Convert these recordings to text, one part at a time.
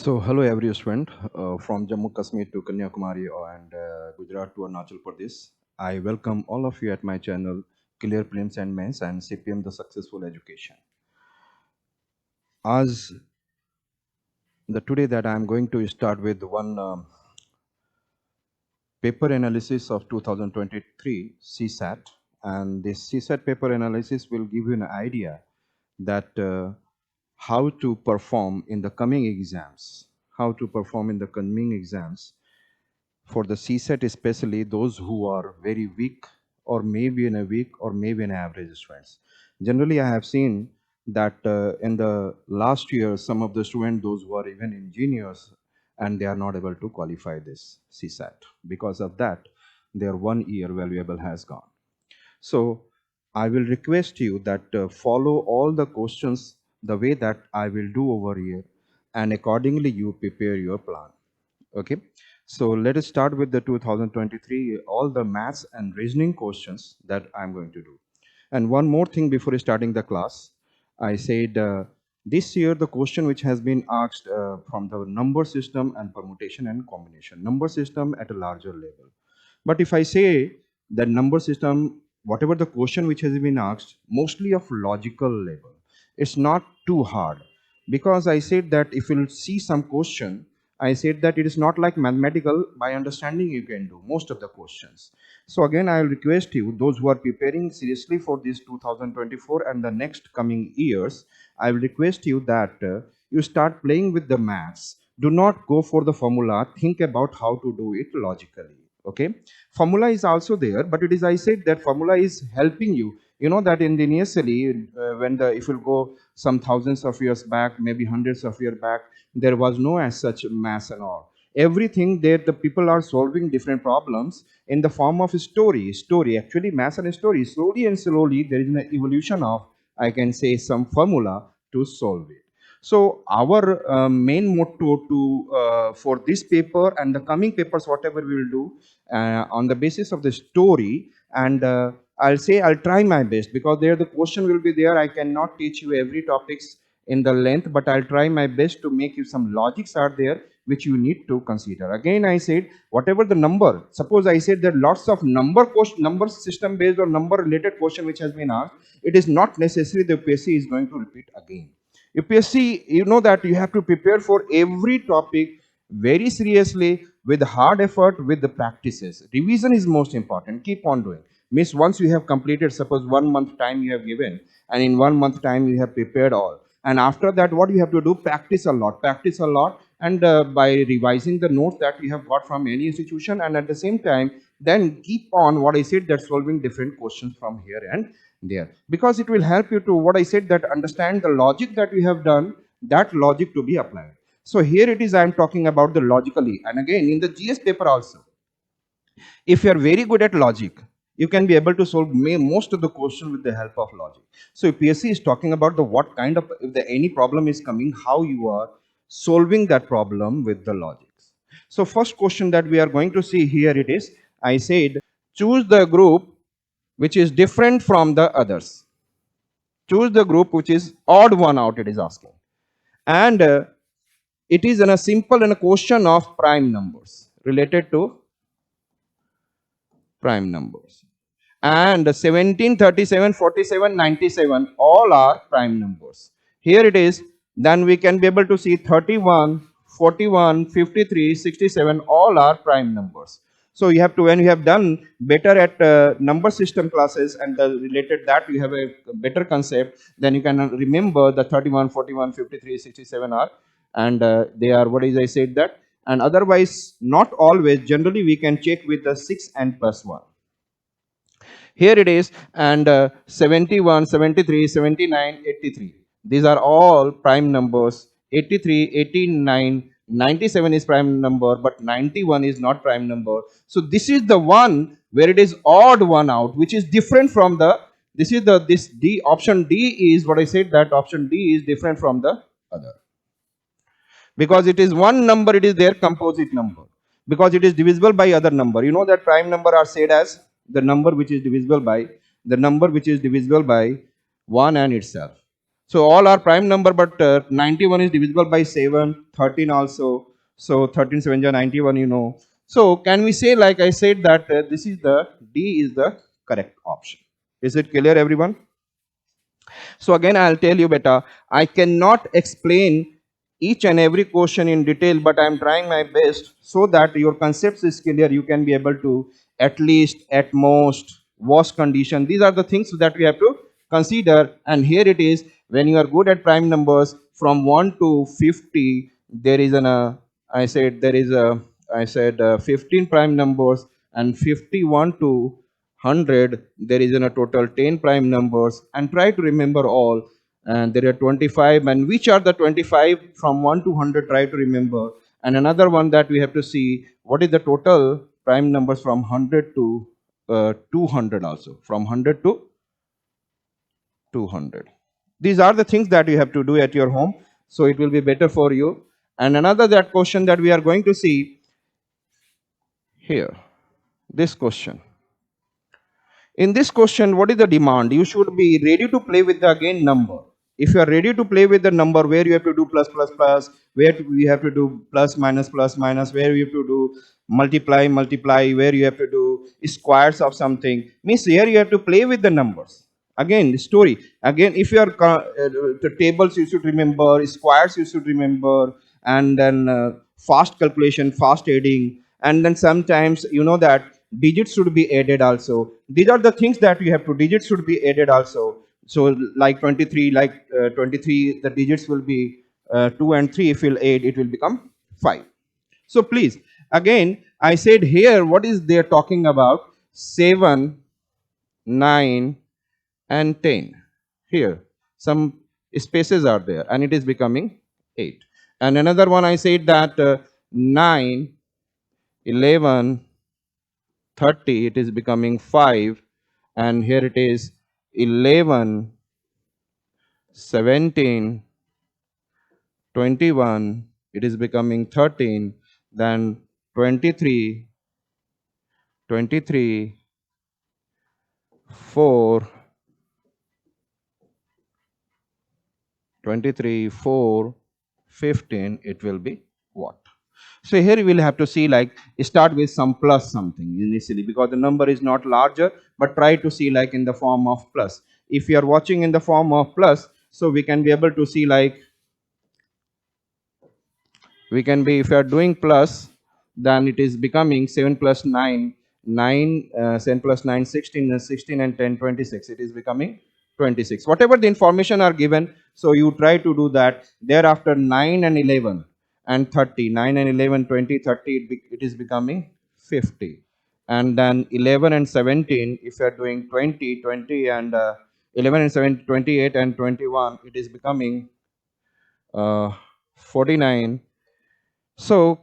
So, hello every student from Jammu Kashmir to Kanyakumari and Gujarat to Arunachal Pradesh. I welcome all of you at my channel Clear Prelims and Mains and CPM the Successful Education. As today that I am going to start with one paper analysis of 2023 CSAT, and this CSAT paper analysis will give you an idea that how to perform in the coming exams, for the CSAT, especially those who are very weak or maybe in a weak or maybe an average students. Generally, I have seen that in the last year, some of the students, those who are even engineers, and they are not able to qualify this CSAT. Because of that, their 1 year valuable has gone. So I will request you that follow all the questions the way that I will do over here, and accordingly you prepare your plan. Okay, so let us start with the 2023 all the maths and reasoning questions that I'm going to do. And one more thing before starting the class, I said this year the question which has been asked from the number system and permutation and combination, number system at a larger level. But if I say that number system, whatever the question which has been asked, mostly of logical level, it's not too hard, because I said that if you'll see some question, I said that it is not like mathematical. By understanding, you can do most of the questions. So again, I will request you, those who are preparing seriously for this 2024 and the next coming years, I will request you that you start playing with the maths. Do not go for the formula. Think about how to do it logically. Okay, formula is also there, but it is, I said that formula is helping you. You know that in the initially, when the if you go some thousands of years back, maybe hundreds of years back, there was no as such mass and all. Everything there, the people are solving different problems in the form of story. Actually, mass and story, slowly and slowly there is an evolution of, I can say, some formula to solve it. So our main motto to for this paper and the coming papers, whatever we will do on the basis of the story, and I'll say I'll try my best, because there the question will be there. I cannot teach you every topics in the length, but I'll try my best to make you some logics are there which you need to consider. Again, I said whatever the number, suppose I said that lots of number system based or number related question which has been asked, it is not necessary the UPSC is going to repeat again. UPSC, you know that you have to prepare for every topic very seriously, with hard effort, with the practices. Revision is most important. Keep on doing. Means once you have completed, suppose 1 month time you have given, and in 1 month time you have prepared all. And after that, what you have to do? Practice a lot, and by revising the notes that you have got from any institution, and at the same time, then keep on what I said, that solving different questions from here and there, because it will help you to what I said, that understand the logic that we have done, that logic to be applied. So here it is, I am talking about the logically. And again, in the GS paper also, if you are very good at logic, you can be able to solve most of the question with the help of logic. So PSC is talking about the what kind of, if the any problem is coming, how you are solving that problem with the logics. So first question that we are going to see here, it is, I said, choose the group which is different from the others. Choose the group which is odd one out, it is asking. And it is in a simple and a question of prime numbers, related to prime numbers. And 17, 37, 47, 97, all are prime numbers. Here it is, then we can be able to see 31, 41, 53, 67, all are prime numbers. So you have to, when you have done better at number system classes and the related that you have a better concept, then you can remember the 31, 41, 53, 67 are, and they are, what is I said that, and otherwise not always, generally we can check with the 6 and plus 1. Here it is, and 71, 73, 79, 83. These are all prime numbers. 83, 89, 97 is prime number, but 91 is not prime number. So this is the one where it is odd one out, which is different from the, this is the, this D, option D is what I said, that option D is different from the other. Because it is one number, it is their composite number. Because it is divisible by other number. You know that prime number are said as the number which is divisible by 1 and itself. So all are prime number, but 91 is divisible by 7, 13 also. So 13 7 is 91, you know. So can we say, like I said, that this is the D is the correct option. Is it clear, everyone? So again, I'll tell you better. I cannot explain each and every question in detail, but I'm trying my best so that your concepts is clear. You can be able to at least, at most, worst condition. These are the things that we have to consider. And here it is. When you are good at prime numbers from 1 to 50, there is an I said there is a I said 15 prime numbers, and 51 to 100 there is in a total 10 prime numbers, and try to remember all. And there are 25, and which are the 25 from 1 to 100, try to remember. And another one that we have to see, what is the total prime numbers from 100 to 200, also from 100 to 200. These are the things that you have to do at your home, so it will be better for you. And another that question that we are going to see here, this question. In this question, what is the demand? You should be ready to play with the again number. If you are ready to play with the number where you have to do plus plus plus, where we have to do plus minus, where you have to do multiply, where you have to do squares of something, means here you have to play with the numbers. Again, story. Again, if you are the tables, you should remember, squares you should remember, and then fast calculation, fast adding, and then sometimes you know that digits should be added also. These are the things that you have to, digits should be added also. So like 23, like 23, the digits will be 2 and 3. If you'll add, it will become 5. So please, again, I said here, what is they're talking about? 7, 9, and 10. Here, some spaces are there, and it is becoming 8. And another one, I said that 9, 11, 30, it is becoming 5. And here it is 11, 17, 21, it is becoming 13. Then 23, 23, 4, 23, 4, 15, it will be what? So here we will have to see, like, start with some plus something initially, because the number is not larger, but try to see like in the form of plus. If you are watching in the form of plus, so we can be able to see, like, we can be, if you are doing plus, then it is becoming 7 plus 9, 9, 7 plus 9, 16, and 16 and 10, 26. It is becoming 26. Whatever the information are given, so you try to do that. Thereafter 9 and 11 and 30, 9 and 11, 20, 30, it is becoming 50. And then 11 and 17, if you are doing 20, 20 and 11 and 7, 28 and 21, it is becoming 49. So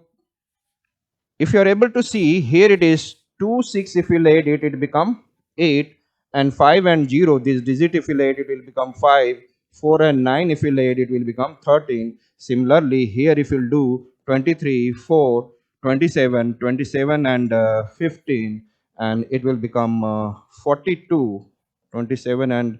if you are able to see, here it is 2, 6, if you add it, it become 8, and 5 and 0, this digit if you add it will become 5, 4 and 9 if you add it will become 13. Similarly, here if you do 23, 4, 27, 27 and 15, and it will become 42, 27 and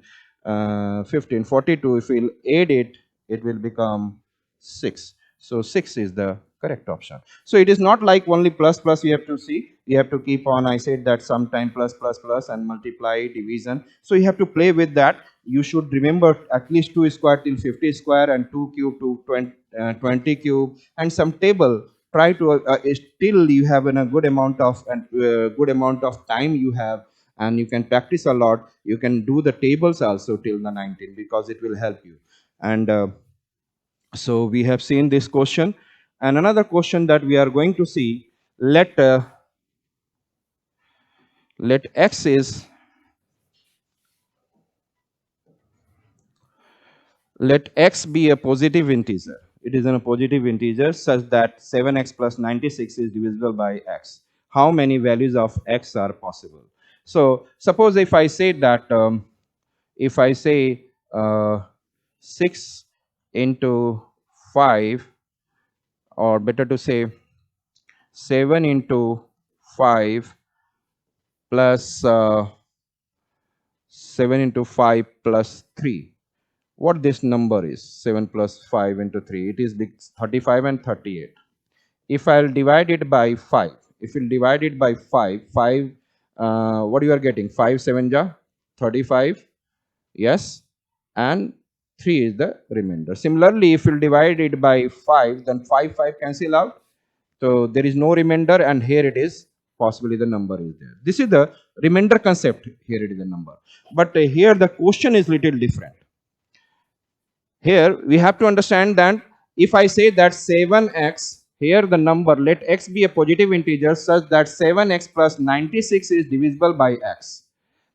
15, 42, if you add it, it will become 6. So 6 is the correct option. So it is not like only plus plus you have to see. You have to keep on, I said that sometime plus plus plus and multiply, division. So you have to play with that. You should remember at least 2 square till 50 square and 2 cube to 20 cube, and some table. Try to still you have a good amount of time you have, and you can practice a lot. You can do the tables also till the 19, because it will help you. And so we have seen this question, and another question that we are going to see. Let x is let x be a positive integer. It is a positive integer such that 7x plus 96 is divisible by x. How many values of x are possible? So suppose if I say that if I say 6 into 5, or better to say 7 into 5 plus 7 into 5 plus 3. what this number is. 7 plus 5 into 3, it is 35 and 38. If I'll divide it by 5, if you divide it by 5, what you are getting? 5 7 ja 35, yes, and 3 is the remainder. Similarly, if you divide it by 5, then 5 cancel out, so there is no remainder, and here it is, possibly the number is there. This is the remainder concept. Here it is a number, but here the question is little different. Here we have to understand that if I say that 7x, here the number, let x be a positive integer such that 7x plus 96 is divisible by x,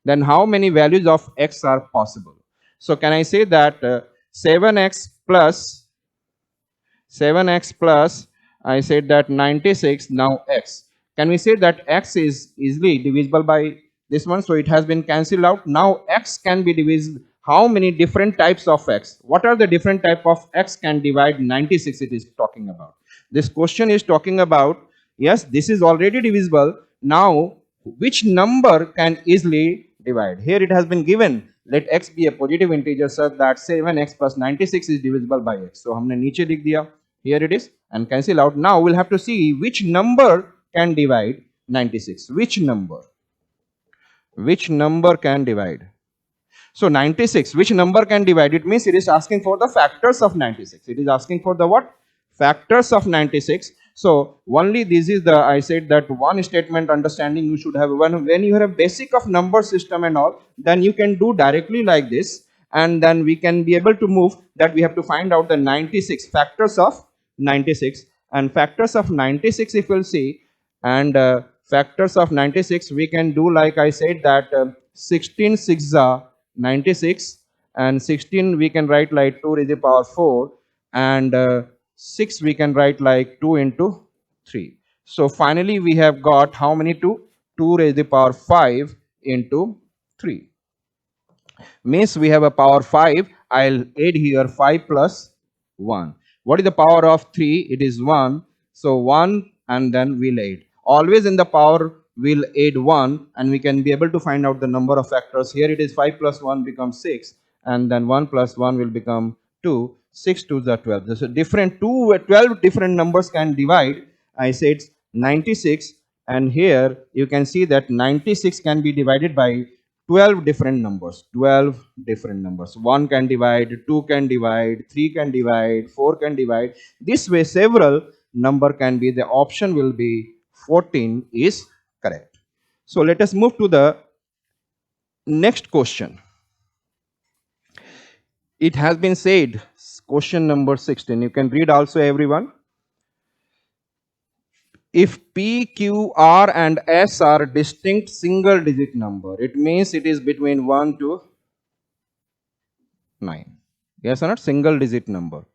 then how many values of x are possible? So can I say that 7x plus 7x plus, I said that 96, now x. Can we say that x is easily divisible by this one? So it has been cancelled out. Now x can be divisible. How many different types of x? What are the different type of x can divide 96 it is talking about? This question is talking about, yes, this is already divisible. Now, which number can easily divide? Here it has been given, let x be a positive integer such that 7x plus 96 is divisible by x. So हमने नीचे लिख दिया, here it is, and cancel out. Now we'll have to see which number can divide 96. Which number? Which number can divide? So 96, which number can divide? It means it is asking for the factors of 96. It is asking for the what? Factors of 96. So only this is the, I said that one statement understanding you should have. When you have a basic of number system and all, then you can do directly like this, and then we can be able to move that we have to find out the 96 factors of 96, and factors of 96 if we'll see, and factors of 96 we can do like I said that 16 6 are 96, and 16 we can write like 2 raised to the power 4, and 6 we can write like 2 into 3. So finally we have got how many? 2 raised to the power 5 into 3. Means we have a power 5. I'll add here 5 plus 1. What is the power of 3? It is 1. So 1, and then we'll add. Always in the power we'll add 1, and we can be able to find out the number of factors. Here it is 5 plus 1 becomes 6, and then 1 plus 1 will become 2. 6 to the 12. So different 12 different numbers can divide. I said 96, and here you can see that 96 can be divided by 12 different numbers. 12 different numbers. 1 can divide, 2 can divide, 3 can divide, 4 can divide. This way several number can be. The option will be 14 is correct. So let us move to the next question. It has been said, question number 16. You can read also, everyone. If P, Q, R and S are distinct single digit number, it means it is between 1 to 9. Yes or not? Single digit number.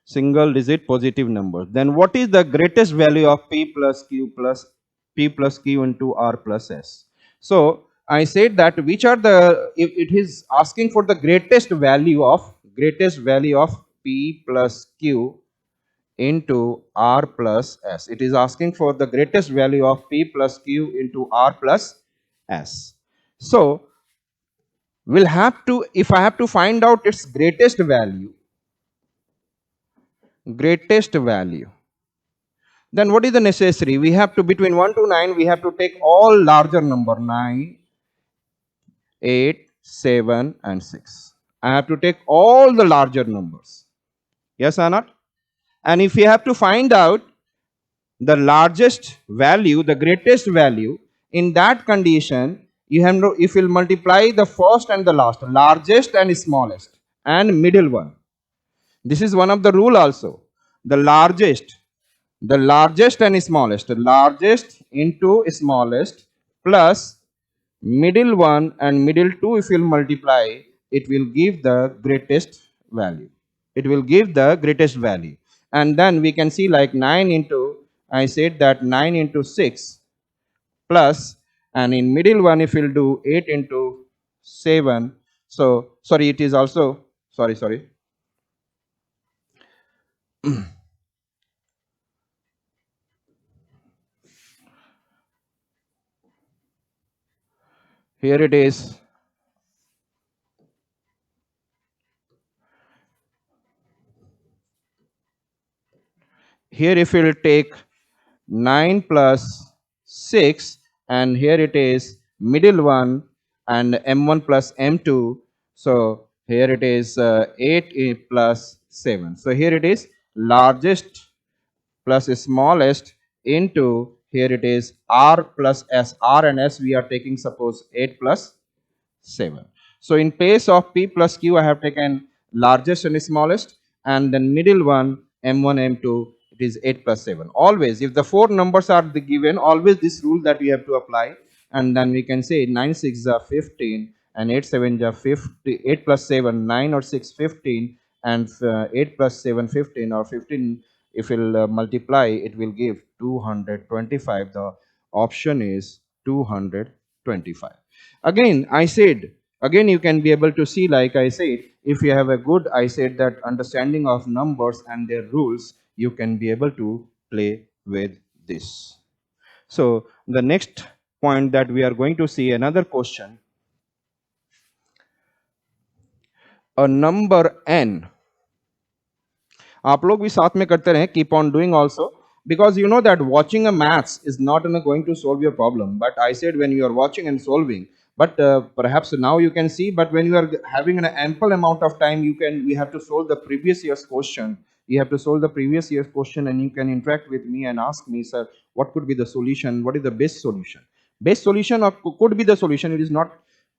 Single digit positive number. Then what is the greatest value of P plus Q into R plus S? So I said that which are the, if it is asking for the greatest value of P plus Q into R plus S. It is asking for the greatest value of P plus Q into R plus S. So we'll have to, if I have to find out its greatest value, then what is the necessary? We have to, between 1 to 9, we have to take all larger number, 9, 8, 7 and 6. I have to take all the larger numbers. Yes or not? And if you have to find out the largest value, the greatest value, in that condition, you have no, if you will multiply the first and the last, largest and smallest, and middle one. This is one of the rule also. The largest and smallest, largest into smallest plus middle one and middle two, if you will multiply, it will give the greatest value. It will give the greatest value. And then we can see like 9 into, I said that 9 into 6 plus, and in middle one if we'll do 8 into 7. So sorry, it is also, sorry. Here it is. here if we'll take 9 plus 6, and here it is middle one, and m1 plus m2. So here it is 8 plus 7. So here it is largest plus smallest into, here it is r plus s. R and s we are taking, suppose 8 plus 7. So in place of P plus Q, I have taken largest and smallest, and then middle one, M1, M2, it is 8 plus 7. Always, if the four numbers are given, always this rule that we have to apply, and then we can say 9 6 are 15, and 8 7 are 50, 8 plus 7, 9 or 6, 15, and 8 plus 7, 15, or 15, if we'll multiply, it will give 225. The option is 225. Again, I said, again you can be able to see, like I said, if you have a good, I said, that understanding of numbers and their rules, you can be able to play with this. So the next point that we are going to see, another question, a number n. आप लोग भी साथ में करते रहें, keep on doing also, because you know that watching a maths is not going to solve your problem. But I said, when you are watching and solving, but perhaps now you can see, but when you are having an ample amount of time, we have to solve the previous year's question. You have to solve the previous year's question, and you can interact with me and ask me, sir, what could be the solution? What is the best solution? Best solution, or could be the solution, it is not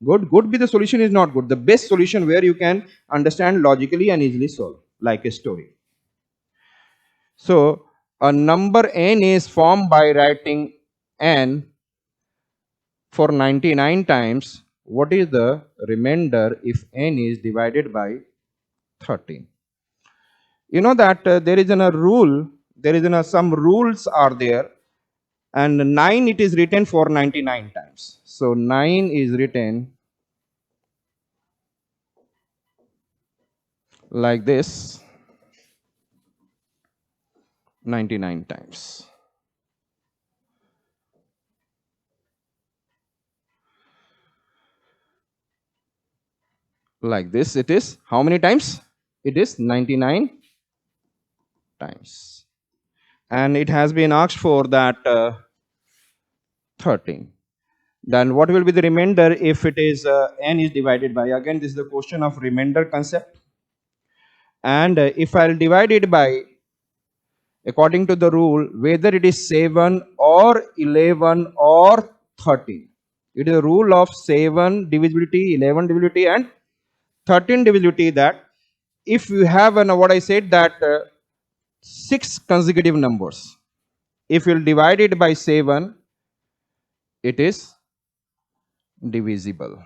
good. Good be the solution is not good. The best solution where you can understand logically and easily solve, like a story. So a number n is formed by writing n for 99 times. What is the remainder if n is divided by 13? You know that there is a rule, there is some rules are there, and 9 it is written for 99 times. So 9 is written like this 99 times. Like this, it is how many times? It is 99 times. And it has been asked for that 13. Then what will be the remainder if it is n is divided by? Again, this is the question of remainder concept. And if I'll divide it by, according to the rule, whether it is 7 or 11 or 13. It is a rule of 7 divisibility, 11 divisibility, and 13 divisibility, that if you have what I said, that 6 consecutive numbers, if you'll divide it by 7, it is divisible.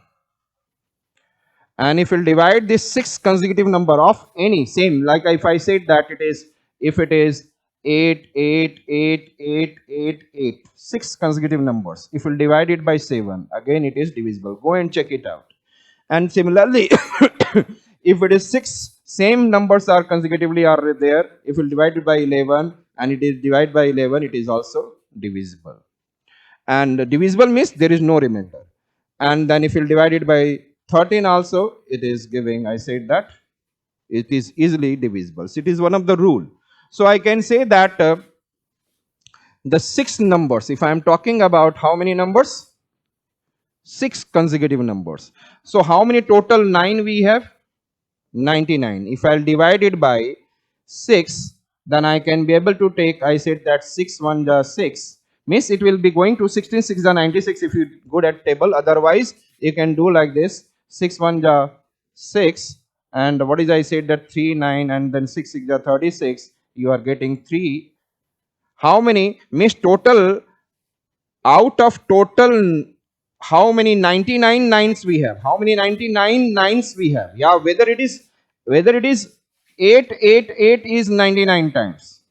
And if we'll divide this 6 consecutive number of any, same, like if I said that it is, if it is 8, 8, 8, 8, 8, 8, 6 consecutive numbers, if we'll divide it by 7, again it is divisible. Go and check it out. And similarly, if it is 6, same numbers are consecutively are there, if we'll divide it by 11 and it is divided by 11, it is also divisible. And divisible means there is no remainder. And then if you divide it by 13 also, it is giving, I said that it is easily divisible. So it is one of the rule. So I can say that the 6 numbers, if I am talking about how many numbers? 6 consecutive numbers. So how many total 9 we have? 99. If I'll divide it by 6, then I can be able to take, I said that 6 1 6, means it will be going to 16 6 96 if you good at table. Otherwise you can do like this, 6 1 6, and what is I said that 3 9, and then 6 6 36, you are getting 3. How many? Means total, out of total, how many 99 nines we have? How many 99 nines we have? Yeah, whether it is 8 8 8 is 99 times.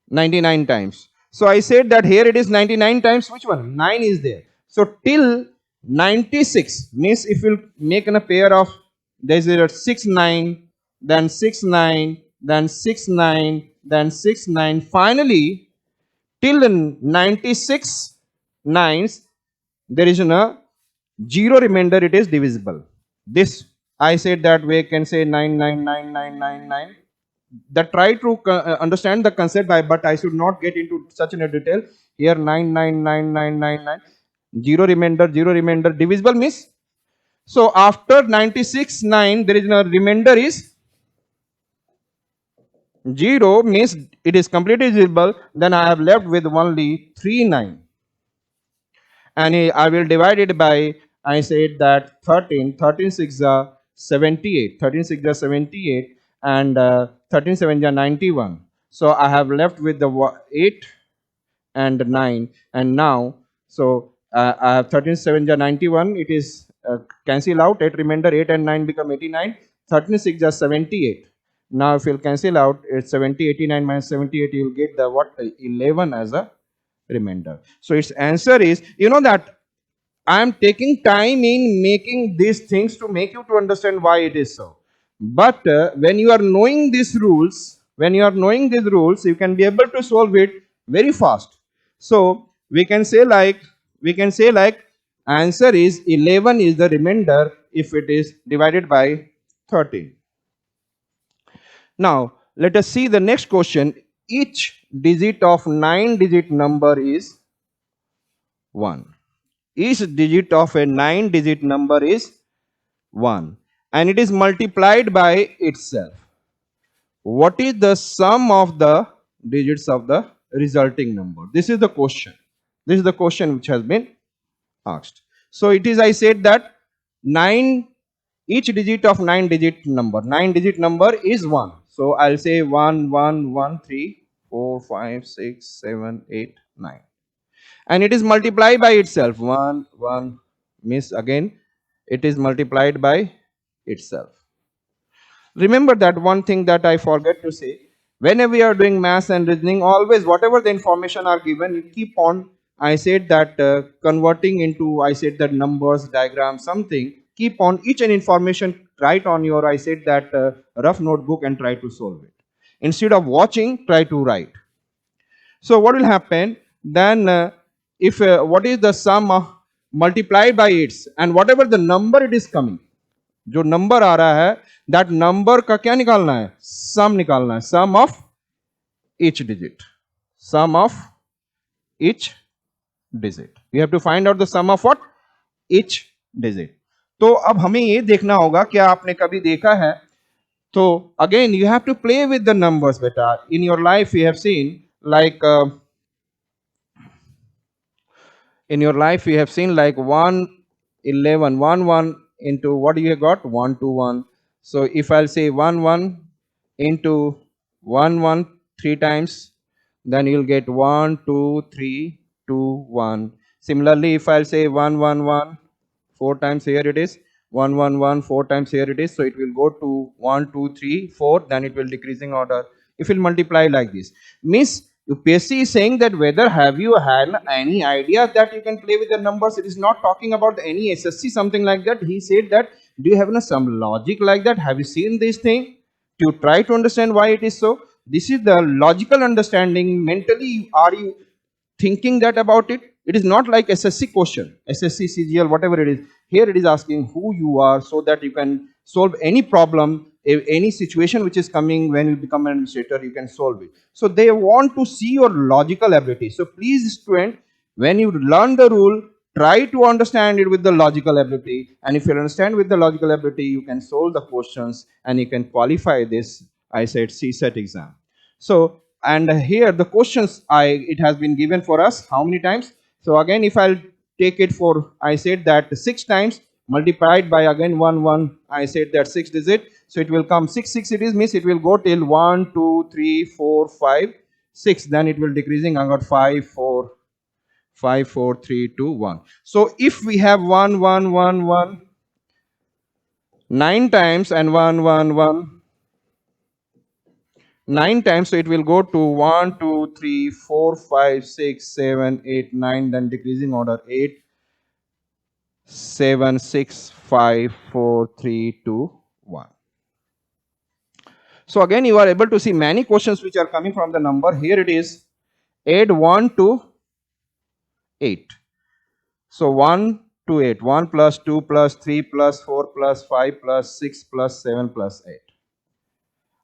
99 times. So I said that here it is 99 times, which one? 9 is there. So till 96 means if you make a pair of, there is a 6 9, then 6 9, then 6 9, then 6 9. Finally, till 96 nines, there is a 0 remainder, it is divisible. This I said that we can say 9 9 9 9 9 9. that try to understand the concept by, but I should not get into such in a detail. Here 9999999, zero remainder, divisible means, so after 96 9 there is no remainder is 0 means it is completely divisible. Then I have left with only 3 9, and I will divide it by, I said that 13, 13 6 are 78, 13 6 are 78, and 13 7 are 91. So I have left with the 8 and 9, and now, so I have 13 7 are 91, it is cancel out, 8 remainder, 8 and 9 become 89, 13 6 are 78. Now if you'll cancel out, it's 70, 89 minus 78, you'll get the what, 11 as a remainder. So its answer is, you know that I am taking time in making these things to make you to understand why it is so. But when you are knowing these rules, you can be able to solve it very fast. So we can say like answer is 11 is the remainder if it is divided by 13. Now let us see the next question. Each digit of 9-digit number is 1. Each digit of a 9-digit number is 1 and it is multiplied by itself. What is the sum of the digits of the resulting number? This is the question. This is the question which has been asked. So it is, I said that 9, each digit of 9-digit number is 1. So I'll say 1 1 1 3 4 5 6 7 8 9, and it is multiplied by itself. 1 1 miss again, it is multiplied by itself. Remember that one thing that I forget to say, whenever we are doing maths and reasoning, always whatever the information are given, you keep on, I said that converting into, I said that numbers, diagrams, something, keep on each and information, write on your, I said that rough notebook and try to solve it. Instead of watching, try to write. So what will happen then, if what is the sum of multiplied by its, and whatever the number it is coming, जो number आ रहा है, that number का क्या निकालना है, sum निकालना है, sum of each digit, sum of each digit. We have to find out the sum of what, each digit. तो अब हमें ये देखना होगा, क्या आपने कभी देखा है, तो again you have to play with the numbers बेटा. In your life you have seen like in your life you have seen like 1 11 1 1 into what you have got, 1 2 1. So if I'll say 1 1 into 1 1 3 times, then you'll get 1 2 3 2 1. Similarly if I'll say 1 1 1 4 times, here it is 1 1 1 4 times, here it is, so it will go to 1 2 3 4, then it will decreasing order. If it multiply like this, means UPSC is saying that whether have you had any idea that you can play with the numbers. It is not talking about any SSC something like that. He said that do you have some logic like that, have you seen this thing, to try to understand why it is so. This is the logical understanding. Mentally are you thinking that about it. It is not like SSC question, SSC, CGL, whatever it is. Here it is asking who you are, so that you can solve any problem, any situation which is coming when you become an administrator, you can solve it. So they want to see your logical ability. So please student, when you learn the rule, try to understand it with the logical ability. And if you understand with the logical ability, you can solve the questions and you can qualify this, I said, CSAT exam. So, and here the questions it has been given for us how many times. So again, if I'll take it for, I said that 6 times multiplied by again 1 1, I said that 6 digit, so it will come 6 6, it is, means it will go till 1 2 3 4 5 6, then it will decreasing. I got 5 4 5 4 3 2 1. So if we have 1 1 1 1 9 times and 1 1 1 9 times, so it will go to 1 2 3 4 5 6 7 8 9, then decreasing order 8 7 6 5 4 3 2 1. So again you are able to see many questions which are coming from the number. Here it is, add 1 to 8. So 1 to 8, 1 plus 2 plus 3 plus 4 plus 5 plus 6 plus 7 plus 8.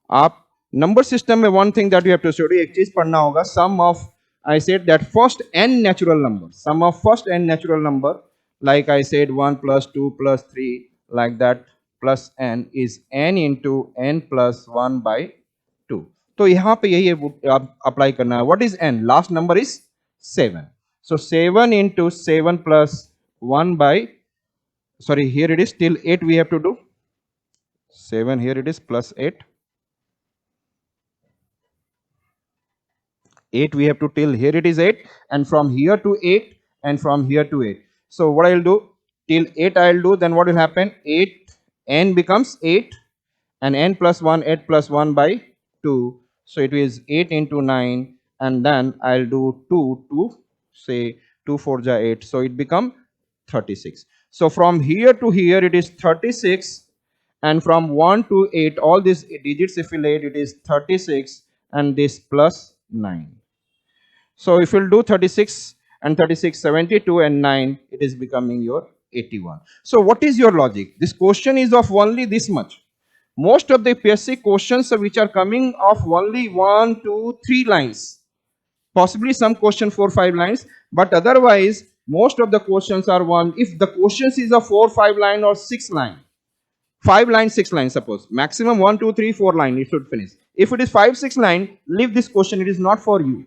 Up number system में one thing that you have to study, एक चीज पढ़ना होगा, sum of, I said that first n natural number, sum of first n natural number, like I said 1 plus 2 plus 3, like that, plus n is n into n plus 1 by 2. तो यहाँ पे यही apply करना है. What is n? Last number is 7. So 7 into 7 plus 1 by, sorry, here it is till 8 we have to do. 7 here it is plus 8. 8 we have to till here it is 8, and from here to 8, and from here to 8. So what I'll do, till 8 I'll do, then what will happen, 8 n becomes 8, and n plus 1, 8 plus 1 by 2, so it is 8 into 9, and then I'll do 2 to, say 2 4 ja 8, so it become 36. So from here to here it is 36, and from 1 to 8 all these digits if we add it is 36, and this plus 9. So if you'll do 36 and 36, 72 and 9, it is becoming your 81. So what is your logic? This question is of only this much. Most of the PSC questions which are coming of only 1, 2, 3 lines. Possibly some question 4, 5 lines, but otherwise most of the questions are one. If the questions is a 4, 5 line or 6 line, 5 line, 6 line, suppose maximum 1, 2, 3, 4 line, it should finish. If it is 5, 6 line, leave this question, it is not for you.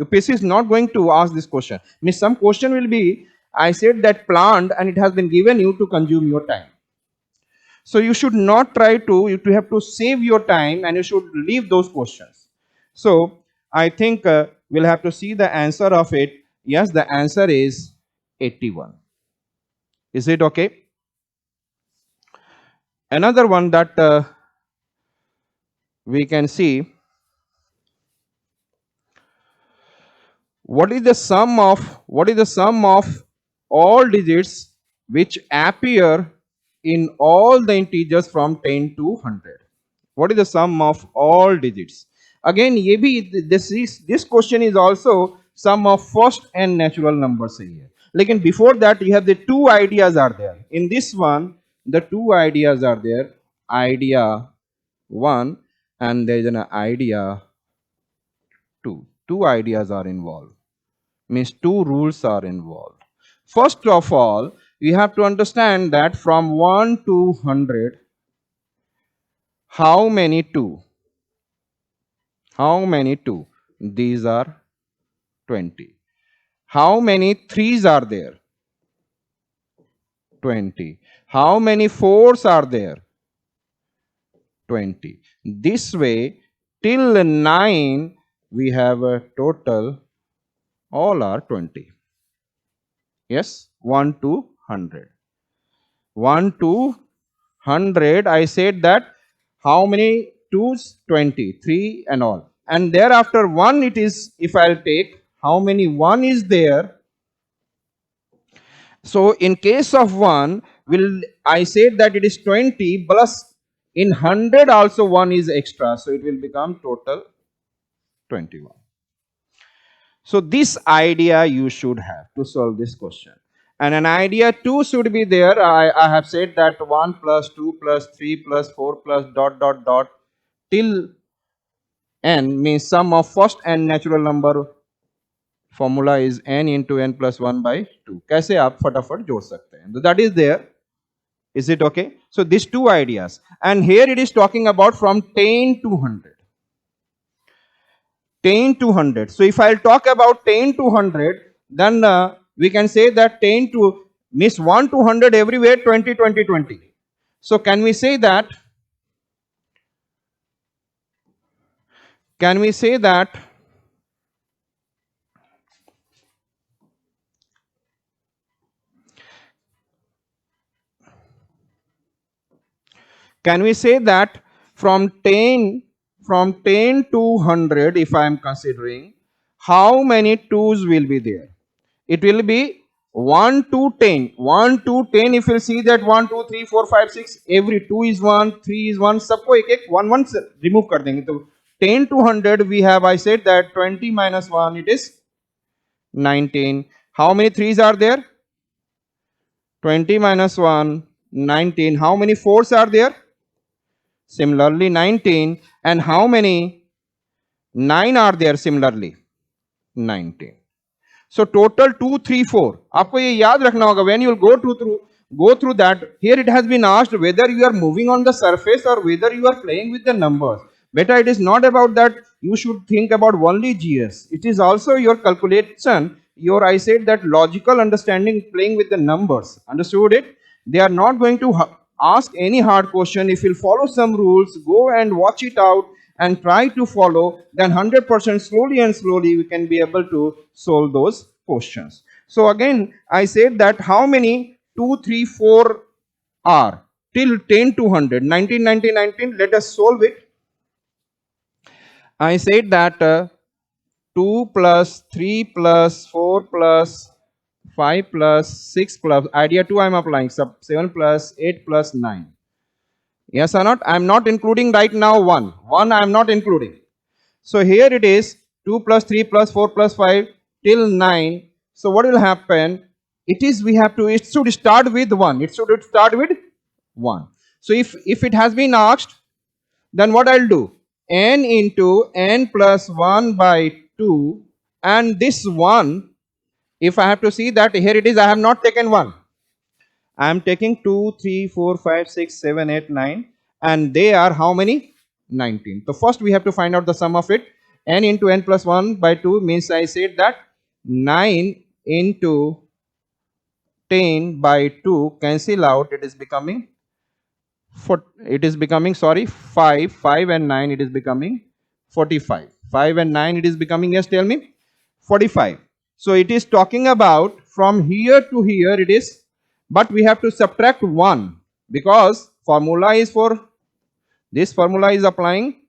UPSC is not going to ask this question. Means some question will be, I said that planned and it has been given you to consume your time. So you should not try to, you have to save your time and you should leave those questions. So I think we'll have to see the answer of it. Yes, the answer is 81. Is it okay? Another one that we can see, what is the sum of all digits which appear in all the integers from 10 to 100? What is the sum of all digits? Again, this question is also sum of first and natural numbers here. Like before that, you have the two ideas are there. In this one, the two ideas are there. Idea 1 and there is an idea 2. Two ideas are involved. Means two rules are involved. First of all, you have to understand that from 1 to 100, how many 2? How many 2? These are 20. How many 3s are there? 20. How many 4s are there? 20. This way, till 9, we have a total, all are 20. Yes, 1 to 100. 1 to 100, I said that how many 2s? 20, 3 and all. And thereafter 1 it is, if I'll take, how many 1 is there? So in case of 1, I said that it is 20 plus in 100 also 1 is extra. So it will become total 21. So this idea you should have to solve this question. And an idea 2 should be there. I have said that 1 plus 2 plus 3 plus 4 plus dot dot dot till n means sum of first n natural number. Formula is n into n plus 1 by 2. कैसे आप फटाफट जोड़ सकते हैं? So that is there. Is it okay? So these two ideas. And here it is talking about from 10 to 100. 10 to 100. So if I'll talk about 10 to 100, then we can say that 10 to means 1 to 100 everywhere, 20, 20, 20. So can we say that? Can we say that? Can we say that from 10 to 100, if I am considering, how many 2's will be there? It will be 1 to 10. 1 to 10, if you see that 1, 2, 3, 4, 5, 6, every 2 is 1, 3 is 1, सबको एक एक 1 1 remove कर देंगे. तो 10 to 100 we have, I said that 20 minus 1 it is 19. How many 3's are there? 20 minus 1, 19. How many 4's are there? Similarly 19, and how many 9 are there similarly? 19. So total 2, 3, 4. आपको ये याद रखना होगा when you will go through that. Here it has been asked whether you are moving on the surface or whether you are playing with the numbers. Beta, it is not about that you should think about only GS. It is also your calculation, your I said that logical understanding playing with the numbers. Understood it? They are not going to ask any hard question. If you follow some rules, go and watch it out and try to follow, then 100% slowly and slowly we can be able to solve those questions. So again, I said that how many 2, 3, 4 are till 10 to 100, 19, 19, 19. Let us solve it. I said that 2 plus 3 plus 4 plus 5 plus 6 plus idea 2 I am applying, 7 plus 8 plus 9. Yes or not? I am not including right now 1. 1 I am not including. So here it is 2 plus 3 plus 4 plus 5 till 9. So what will happen? It should start with 1. It should start with 1. So if it has been asked, then what I'll do? N into n plus 1 by 2, and this 1, if I have to see that here it is, I have not taken 1. I am taking 2, 3, 4, 5, 6, 7, 8, 9, and they are how many? 19. So first we have to find out the sum of it. N into n plus 1 by 2 means I said that 9 into 10 by 2 cancel out. It is becoming 5 and 9 it is becoming 45. 5 and 9 it is becoming, yes, tell me, 45. So it is talking about from here to here it is, but we have to subtract 1 because formula is for this, formula is applying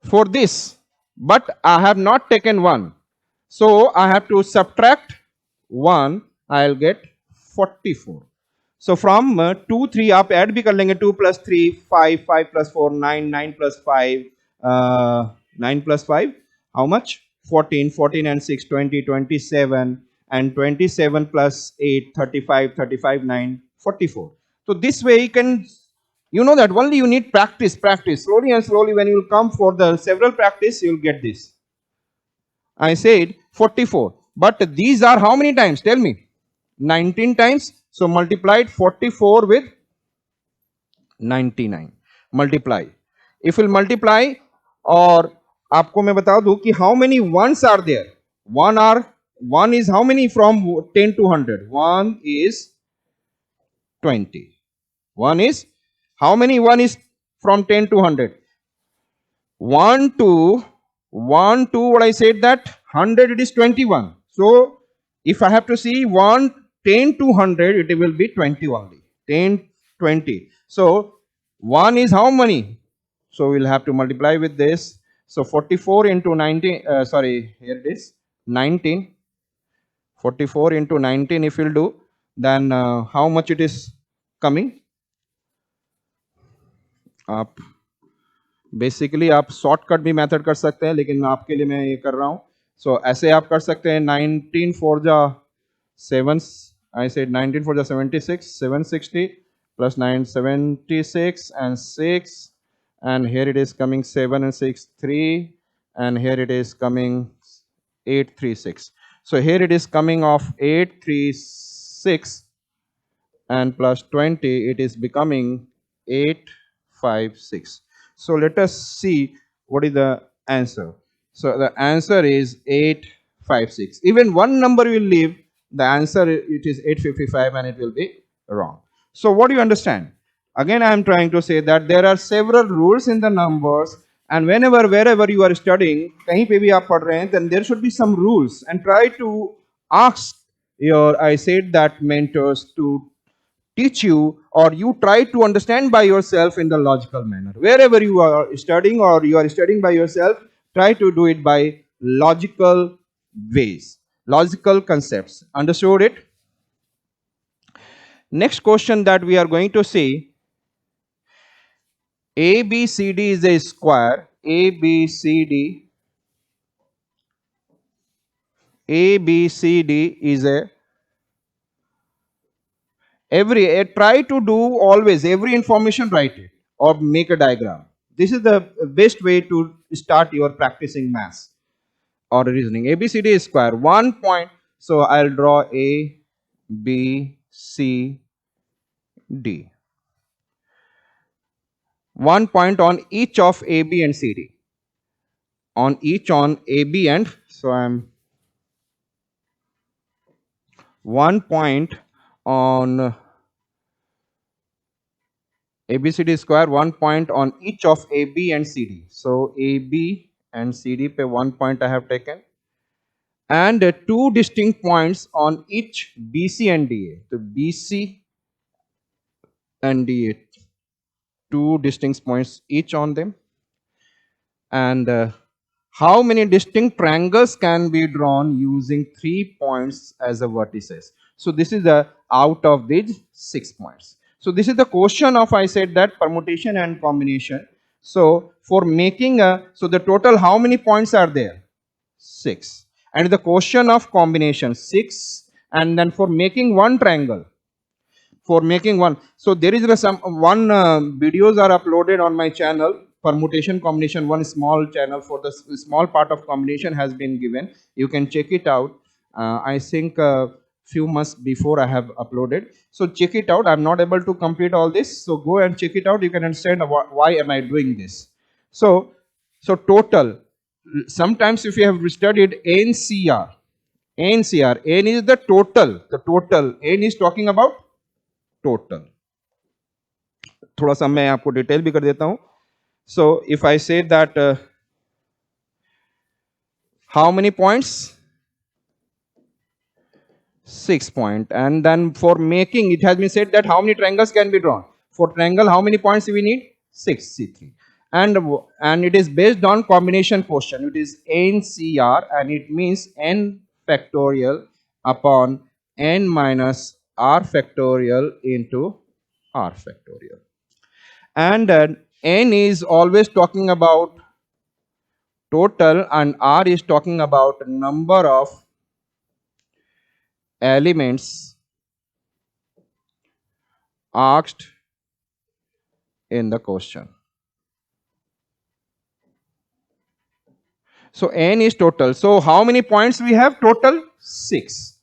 for this, but I have not taken 1. So I have to subtract 1, I'll get 44. So from 2, 3 आप add भी कर लेंगे, 2 plus 3, 5, 5 plus 4, 9, 9 plus 5, 9 plus 5, how much? 14, 14 and 6, 20, 27, and 27 plus 8, 35, 35, 9, 44. So this way you can, you know that only you need practice, slowly and slowly. When you will come for the several practice, you will get this. I said 44, but these are how many times? Tell me. 19 times. So multiplied 44 with 99. Multiply. If we'll multiply, or आपको मैं बता दूं कि how many ones are there? One is how many from 10 to 100? 1 is 20. 1 is how many? 1 is from 10 to 100. 1 to what I said that 100 it is 21. So if I have to see 1, 10 to 100, it will be 20 only. 10, 20. So 1 is how many? So we'll have to multiply with this. So 44 into 19, here it is 19. 44 into 19 if you'll do, then how much it is coming? Up. Basically आप shortcut भी method कर सकते हैं, लेकिन आपके लिए मैं ये कर रहा हूँ. सो ऐसे आप कर सकते हैं 19 फोर जा 7, आई सेड 19 फोर जा 76, 760 plus 9 76 and 6, and here it is coming 7 and 6 3, and here it is coming 836. So here it is coming of 836 and plus 20, it is becoming 856. So let us see what is the answer. So the answer is 856. Even one number will leave, the answer it is 855 and it will be wrong. So what do you understand? Again, I am trying to say that there are several rules in the numbers, and wherever you are studying, कहीं पे भी आप पढ़ रहे हैं, then there should be some rules, and try to ask your, I said that, mentors to teach you, or you try to understand by yourself in the logical manner. Wherever you are studying or you are studying by yourself, try to do it by logical ways, logical concepts. Understood it? Next question that we are going to see, ABCD is a square. ABCD is a Try to do always every information, write it or make a diagram. This is the best way to start your practicing maths or reasoning. ABCD square 1 point. So I'll draw A, B, C, D. 1 point on each of A, B and C, D. On each on A, B and, so I'm 1 point on ABCD square, 1 point on each of AB and CD. So AB and CD pe 1 point I have taken, and 2 distinct points on each BC and DA. So BC and DA, 2 distinct points each on them. And how many distinct triangles can be drawn using 3 points as a vertices? So this is the out of these 6 points. So this is the question of, I said that, permutation and combination. So for making so the total how many points are there? 6. And the question of combination 6, and then for making one triangle, for making one. So there is some videos are uploaded on my channel, permutation combination, one small channel for the small part of combination has been given. You can check it out. I think few months before I have uploaded. So check it out. I'm not able to complete all this. So go and check it out. You can understand why am I doing this. So total. Sometimes if you have studied NCR, N is the total. The total. N is talking about total. थोड़ा सा मैं आपको detail भी कर देता हूं. So if I say that how many points? 6 point. And then for making, it has been said that how many triangles can be drawn. For triangle, how many points we need? 6, C3. And it is based on combination question. It is NCR, and it means n factorial upon n minus r factorial into r factorial. And n is always talking about total, and r is talking about number of elements asked in the question. So n is total. So how many points we have? Total 6.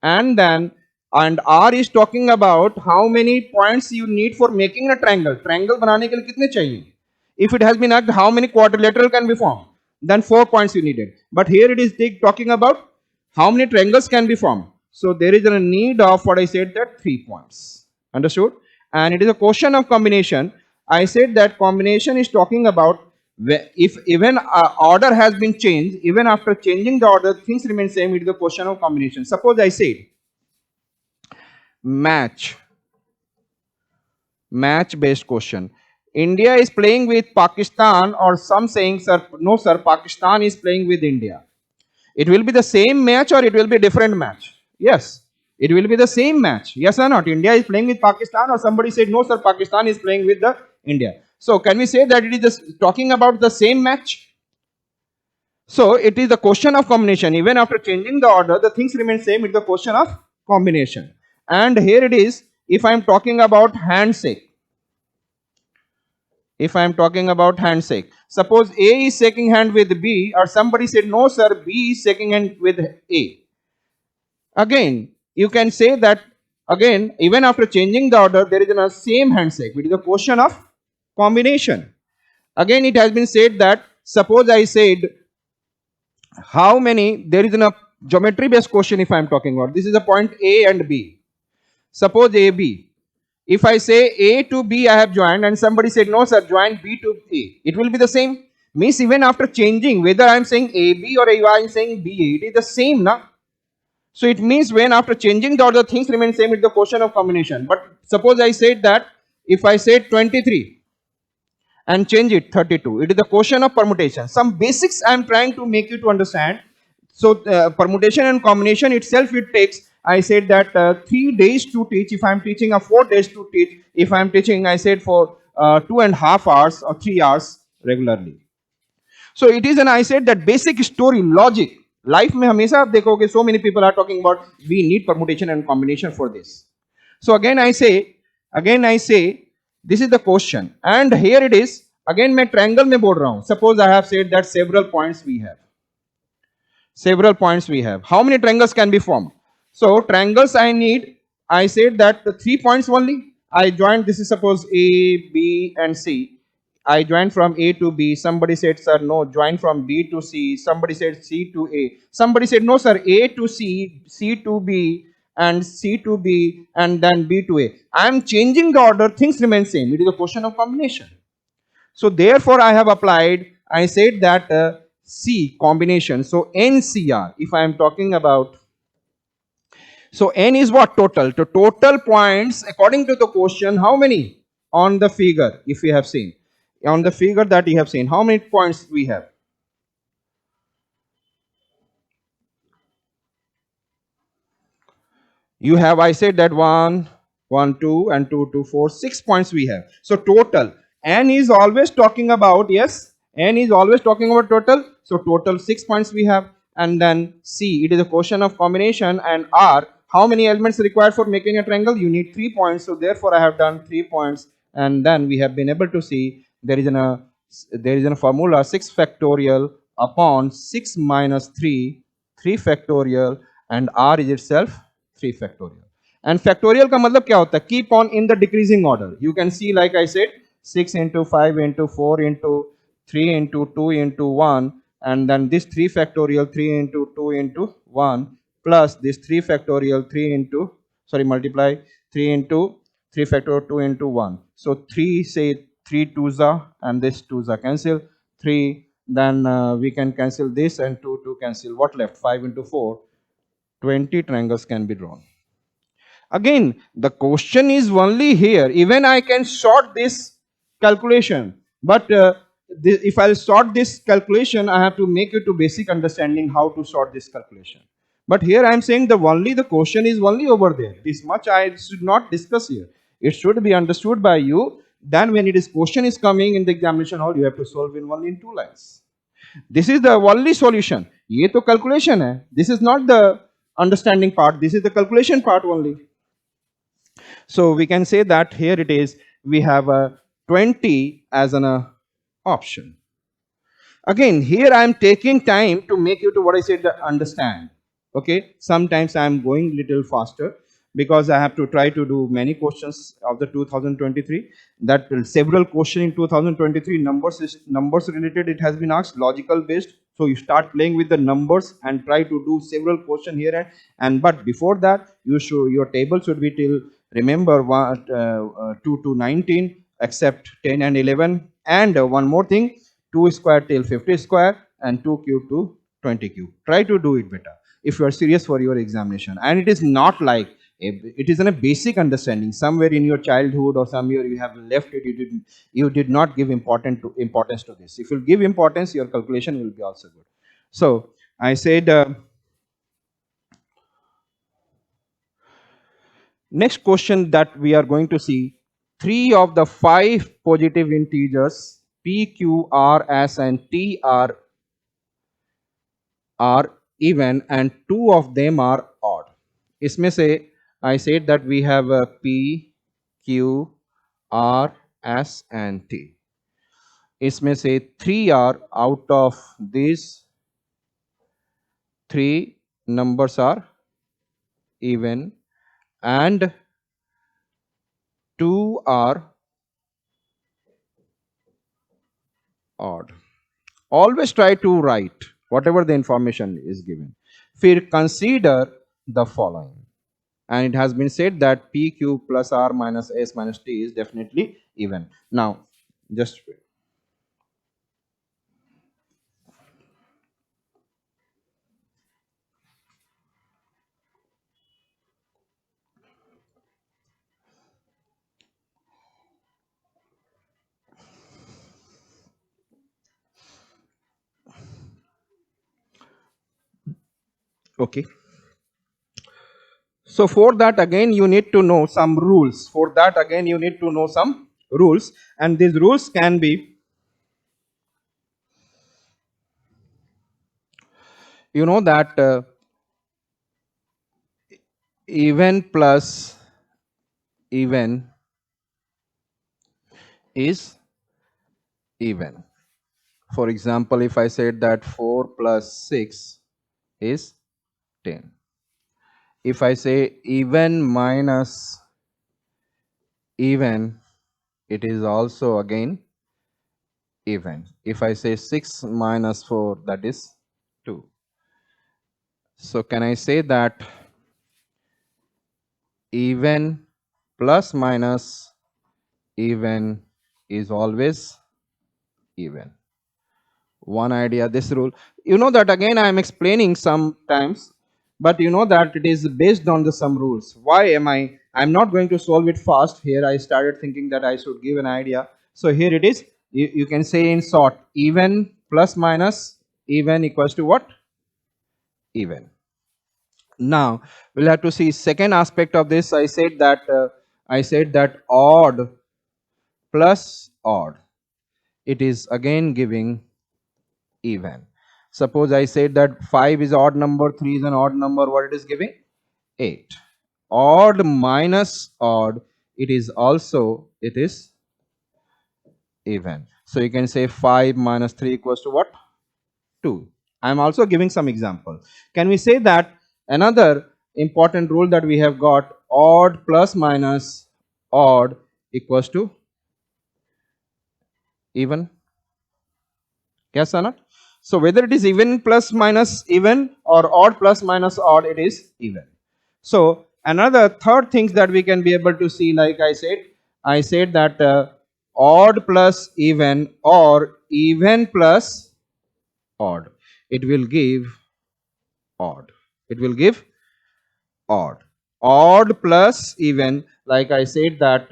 And then r is talking about how many points you need for making a triangle. Triangle बनाने के लिए कितने चाहिए? If it has been asked how many quadrilateral can be formed, then 4 points you needed. But here it is talking about how many triangles can be formed. So there is a need of what I said, that 3 points. Understood? And it is a question of combination. I said that combination is talking about if even order has been changed, even after changing the order, things remain same. It is the question of combination. Suppose I said match based question. India is playing with Pakistan, or some saying, sir, no sir, Pakistan is playing with India. It will be the same match or it will be a different match? Yes, it will be the same match. Yes or not? India is playing with Pakistan, or somebody said, no sir, Pakistan is playing with the India. So can we say that it is just talking about the same match? So it is the question of combination. Even after changing the order, the things remain same. It is the question of combination. And here it is, if I am talking about handshake. If I am talking about handshake, suppose A is shaking hand with B, or somebody said, no sir, B is shaking hand with A. Again, you can say that, again, even after changing the order, there is a same handshake. It is a question of combination. Again, it has been said that, suppose I said, how many, there is a geometry based question if I am talking about. This is a point A and B. Suppose A, B. If I say A to B I have joined, and somebody said, no sir, join B to A, it will be the same. Means even after changing, whether I am saying AB or I am saying BA, it is the same, na? So it means when after changing the order, things remain same. It's the question of combination. But suppose I said that, if I said 23 and change it 32, it is the question of permutation. Some basics I am trying to make you to understand. So permutation and combination itself, it takes, I said that 3 days to teach. If I am teaching, 4 days to teach. If I am teaching, I said for 2.5 hours or 3 hours regularly. So it is, and I said that basic story, logic. Life में हमेशा आप देखोगे, so many people are talking about we need permutation and combination for this. So again I say, this is the question, and here it is. Again मैं triangle में बोल रहा हूँ. Suppose I have said that several points we have. Several points we have. How many triangles can be formed? So triangles I said that the 3 points only. I joined, this is suppose A, B and C. I joined from A to B. Somebody said, sir, no, join from B to C. Somebody said C to A. Somebody said, no, sir, A to C, C to B, and C to B, and then B to A. I am changing the order, things remain same. It is a question of combination. So therefore, I have applied, I said that C combination. So NCR, if I am talking about, so N is what? Total. So total points according to the question, how many? On the figure, if you have seen. On the figure that you have seen, how many points we have? You have, I said that 1, 1, 2, and 2, 2, 4, 6 points we have. So total. N is always talking about, yes, N is always talking about total. So total 6 points we have. And then C, it is a question of combination. And R, how many elements required for making a triangle? You need 3 points. So therefore I have done 3 points. And then we have been able to see there is a formula 6 factorial upon 6 minus 3, 3 factorial, and R is itself 3 factorial. And factorial का मतलब क्या होता है? Keep on in the decreasing order. You can see, like I said, 6 into 5 into 4 into 3 into 2 into 1, and then this 3 factorial 3 into 2 into 1 plus this 3 factorial 3 into, sorry, multiply 3 into 3 factorial 2 into 1. So 3, say 3 2s are, and this 2s are cancel. 3, then we can cancel this, and 2 2 cancel. What left? 5 into 4. 20 triangles can be drawn. Again, the question is only here. Even I can sort this calculation, but if I'll sort this calculation, I have to make it to basic understanding how to sort this calculation. But here I am saying the question is only over there. This much I should not discuss here. It should be understood by you. Then when it is question is coming in the examination hall, you have to solve in only in 2 lines. This is the only solution. ये तो calculation है. This is not the understanding part. This is the calculation part only. So we can say that here it is. We have a 20 as an option. Again, here I am taking time to make you to what I said understand. Okay, sometimes I am going little faster because I have to try to do many questions of the 2023. That several questions in 2023 numbers related. It has been asked logical based. So you start playing with the numbers and try to do several questions here and but before that your table should be till remember 2 to 19 except 10 and 11 and one more thing 2 square till 50 square and 2 cube to 20 cube. Try to do it better if you are serious for your examination. And it is not like it is in a basic understanding. Somewhere in your childhood or somewhere you have left it, you did not give importance to this. If you give importance, your calculation will be also good. So I said next question that we are going to see, 3 of the 5 positive integers p, q, r, s and t are even and 2 of them are odd. इसमें से I said that we have a p, q, r, s and t. इसमें से 3 are out of these 3 numbers are even and 2 are odd. Always try to write whatever the information is given. फिर consider the following. And it has been said that p, q plus r minus s minus t is definitely even. Now, just wait. Okay. So for that again you need to know some rules. For that again you need to know some rules, and these rules can be, you know, that even plus even is even. For example, if I said that 4 plus 6 is 10. If I say even minus even, it is also again even. If I say 6 minus 4, that is 2. So can I say that even plus minus even is always even? One idea, this rule. You know that again I am explaining sometimes, but you know that it is based on the some rules. Why am I'm not going to solve it fast here. I started thinking that I should give an idea. So here it is. You can say in short, even plus minus even equals to what? Even. Now we'll have to see second aspect of this. I said that odd plus odd, it is again giving even. Suppose I said that 5 is odd number, 3 is an odd number, what it is giving? 8. Odd minus odd, it is even. So you can say 5 minus 3 equals to what? 2. I am also giving some example. Can we say that another important rule that we have got, odd plus minus odd equals to even? Yes or not? So whether it is even plus minus even or odd plus minus odd, it is even. So another third things that we can be able to see, like I said that odd plus even or even plus odd, it will give odd. It will give odd. Odd plus even, like I said that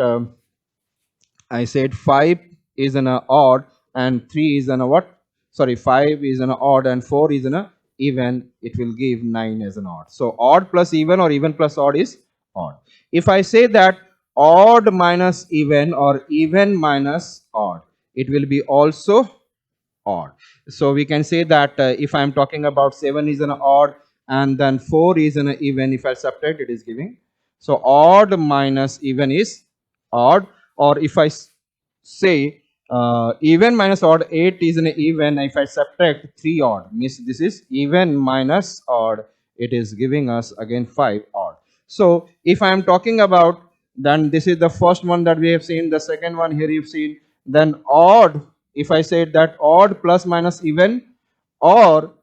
I said 5 is an odd and 3 is an what? Sorry, 5 is an odd and 4 is an even. It will give 9 as an odd. So odd plus even or even plus odd is odd. If I say that odd minus even or even minus odd, it will be also odd. So we can say that if I am talking about 7 is an odd and then 4 is an even, if I subtract, it is giving. So odd minus even is odd. Or if I say even minus odd, 8 is an even, if I subtract 3 odd, means this is even minus odd, it is giving us again 5 odd. So if I am talking about, then this is the first one that we have seen, the second one here you've seen, then odd, if I said that odd plus minus even or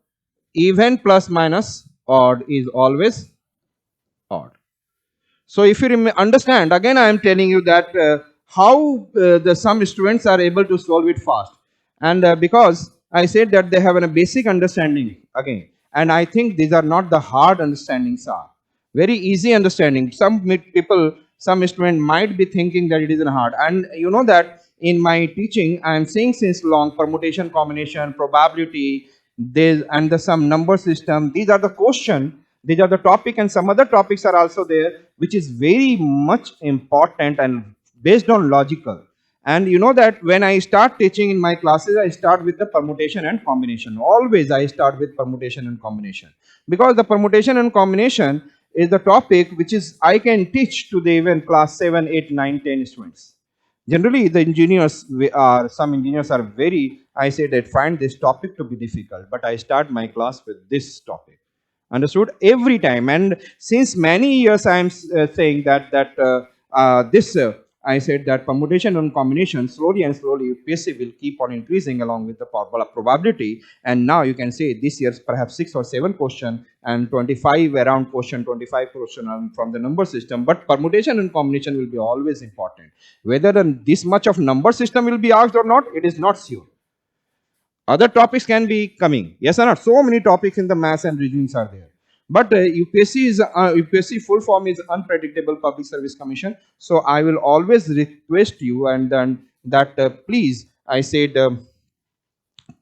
even plus minus odd is always odd. So if you understand, again I am telling you that how the some students are able to solve it fast, and because I said that they have a basic understanding again, and I think these are not the hard understandings, are very easy understanding. Some people, some student might be thinking that it is hard, and you know that in my teaching I am saying since long, permutation, combination, probability, this and the some number system, these are the question, these are the topic, and some other topics are also there which is very much important and based on logical. And you know that when I start teaching in my classes, I start with the permutation and combination. Always I start with permutation and combination, because the permutation and combination is the topic which is I can teach to the even class 7, 8, 9, 10 students. Generally the engineers, some engineers are very, I say that find this topic to be difficult, but I start my class with this topic. Understood? Every time. And since many years I am saying this I said that permutation and combination, slowly and slowly UPSC will keep on increasing along with the probability. And now you can say this year's perhaps 6 or 7 question and 25 around question, 25 question from the number system. But permutation and combination will be always important. Whether this much of number system will be asked or not, it is not sure. Other topics can be coming, yes or not? So many topics in the maths and reasonings are there. But UPSC full form is Unpredictable Public Service Commission. So I will always request you, and then that please, I said,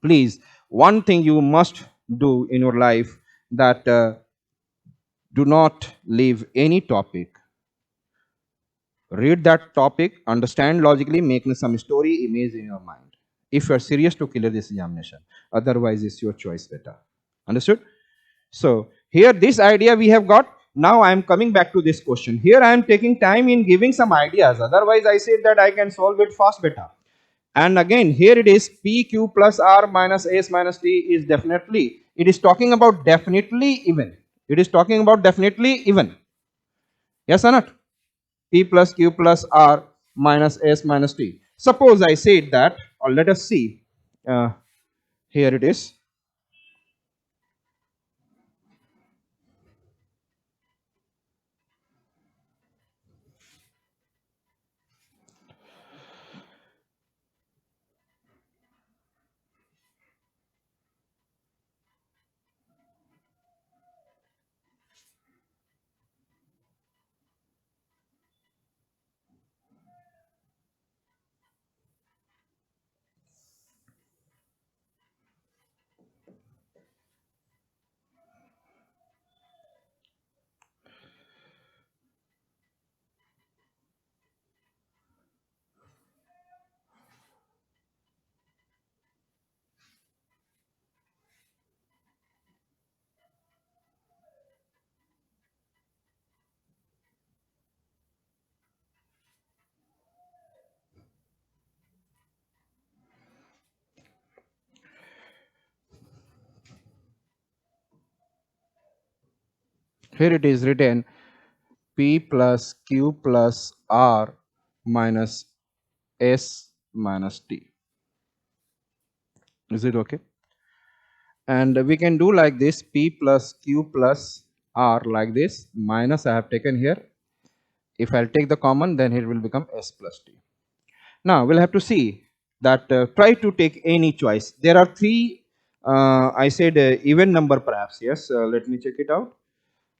please, one thing you must do in your life, that do not leave any topic. Read that topic, understand logically, make some story, image in your mind. If you are serious to clear this examination, otherwise it's your choice better. Understood? So here this idea we have got. Now I am coming back to this question. Here I am taking time in giving some ideas. Otherwise, I said that I can solve it fast better. And again, here it is PQ plus R minus S minus T is definitely, it is talking about definitely even. It is talking about definitely even. Yes or not? P plus Q plus R minus S minus T. Suppose I said that, or let us see. Here it is. Here it is written P plus Q plus R minus S minus T. Is it okay? And we can do like this, P plus Q plus R like this, minus I have taken here. If I'll take the common, then it will become S plus T. Now we'll have to see that try to take any choice. There are three, I said even number perhaps, yes, let me check it out.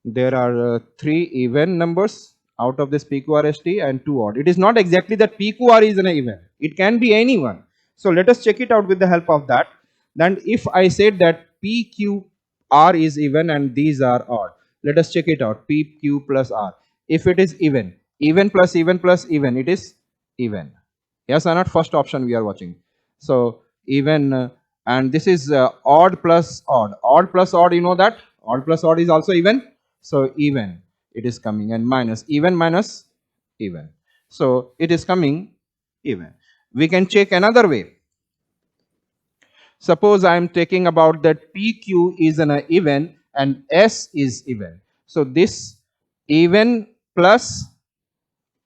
There are three even numbers out of this PQRST and two odd. It is not exactly that PQR is an even. It can be anyone. So let us check it out with the help of that. Then if I said that PQR is even and these are odd, let us check it out. PQ plus R. If it is even, even plus even, it is even. Yes or not? First option we are watching. So even and this is odd plus odd. Odd plus odd, you know that? Odd plus odd is also even. So even it is coming, and minus even minus even. So it is coming even. We can check another way. Suppose I am taking about that PQ is an even and S is even. So this even plus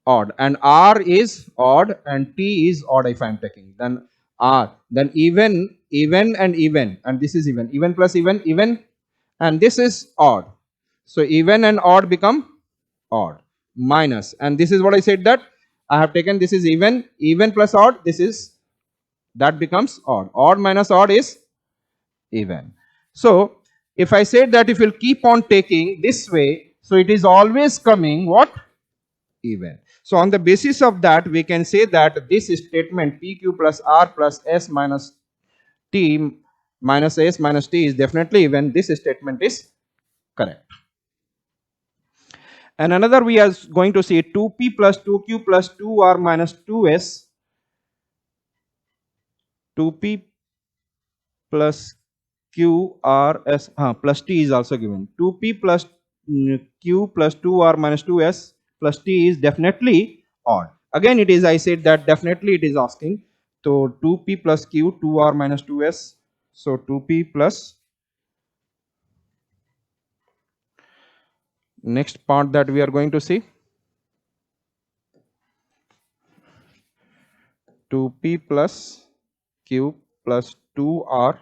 odd and R is odd and T is odd if I am taking. Then R, then even and this is even plus even, and this is odd. So even and odd become odd, minus, and this is what I said that I have taken, this is even plus odd, this is, that becomes odd. Odd minus odd is even. So if I said that if you'll keep on taking this way, so it is always coming what? Even. So on the basis of that, we can say that this statement PQ plus R plus S minus T minus S minus T is definitely even. This statement is correct. And another we are going to see 2P plus 2Q plus 2R minus 2S. 2P plus QRS plus T is also given. 2P plus Q plus 2R minus 2S plus T is definitely odd. Again it is, I said that definitely it is asking. So 2P plus Q, 2R minus 2S. So 2P plus, next part that we are going to see, 2P plus Q plus 2R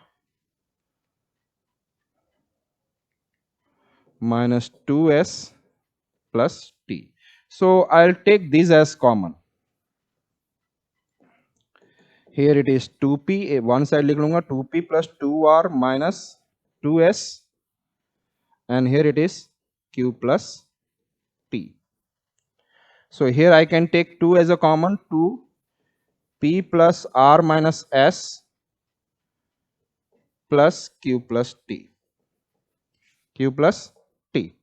minus 2S plus T. So I'll take these as common. Here it is 2P, one side लिख लूंगा 2P plus 2R minus 2S, and here it is Q plus T. So here I can take 2 as a common, 2P plus R minus S plus Q plus T. Q plus T.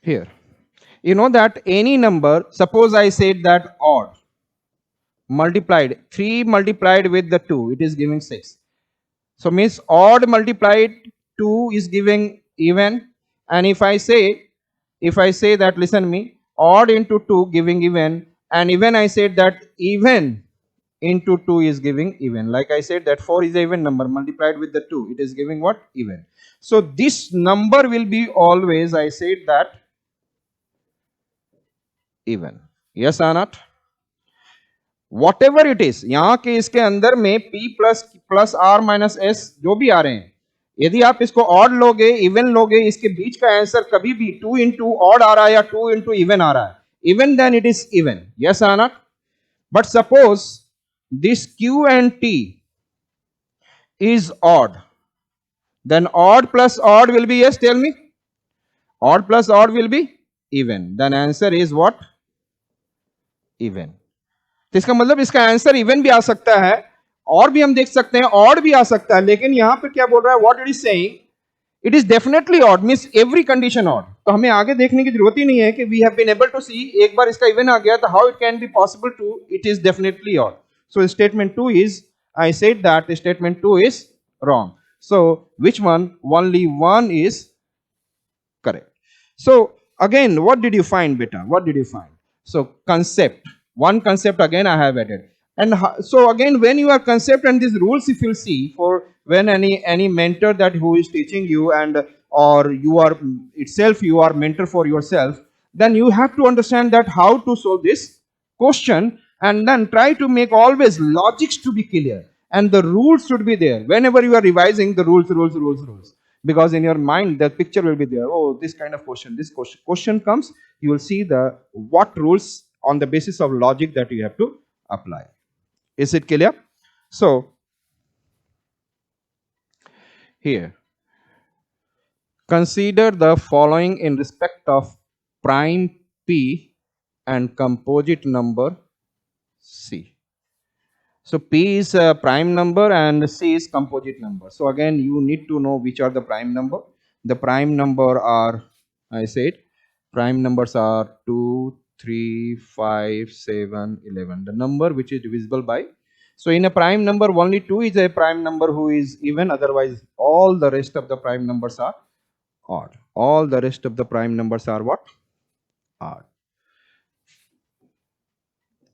Here, you know that any number, suppose I said that odd multiplied, 3 multiplied with the 2, it is giving 6. So means odd multiplied 2 is giving even. And if I say that, listen me, odd into 2 giving even, and even I said that even into 2 is giving even. Like I said that 4 is an even number multiplied with the 2. It is giving what? Even. So this number will be always, I said that, even. Yes or not? Whatever it is, यहाँ के इसके अंदर में p plus R minus S जो भी आ रहे हैं, यदि आप इसको ऑड लोगे इवन लोगे, इसके बीच का आंसर कभी भी 2 इंटू ऑड आ रहा है या 2 इंटू इवन आ रहा है, even then it is even. Yes और not? But suppose this q and t is odd, then odd plus odd will be, yes, tell me, odd plus odd will be even, then answer is what? Even. तो इसका मतलब इसका answer even भी आ सकता है और भी हम देख सकते हैं ऑड भी आ सकता है, लेकिन यहां पे क्या बोल रहा है, what it is saying, it is definitely odd, means every condition odd. तो हमें आगे देखने की जरूरत ही नहीं है कि we have been able to see, एक बार इसका इवन आ गया तो how it can be possible to, it is definitely odd. So statement 2 is, I said that statement 2 is wrong. So which one? Only one is correct. So again, what did you find, beta? What did you find? So concept, one concept again I have added. And so again, when you are concept and these rules, if you see, for when any mentor that who is teaching you, and or you are itself, you are mentor for yourself, then you have to understand that how to solve this question, and then try to make always logics to be clear, and the rules should be there whenever you are revising the rules, because in your mind the picture will be there. Oh, this kind of question, this question comes, you will see the what rules on the basis of logic that you have to apply. Is it clear? So here, consider the following in respect of prime p and composite number c. So p is a prime number and c is composite number. So again, you need to know which are the prime number. The prime number are, I said, prime numbers are 2, 3, 5, 7, 11. The number which is divisible by. So in a prime number, only 2 is a prime number who is even. Otherwise, all the rest of the prime numbers are odd. All the rest of the prime numbers are what? Odd.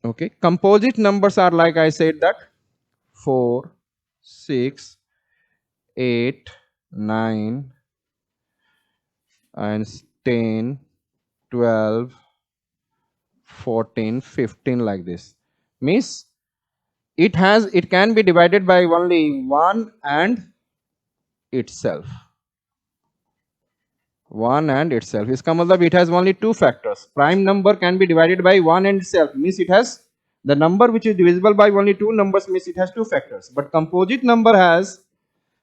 Okay, composite numbers are, like I said, that 4, 6, 8, 9, and 10, 12, 14, 15, like this. Means it can be divided by only 1 and itself. 1 and itself. इसका मतलब it has only 2 factors. Prime number can be divided by 1 and itself, means it has the number which is divisible by only 2 numbers, means it has 2 factors. But composite number has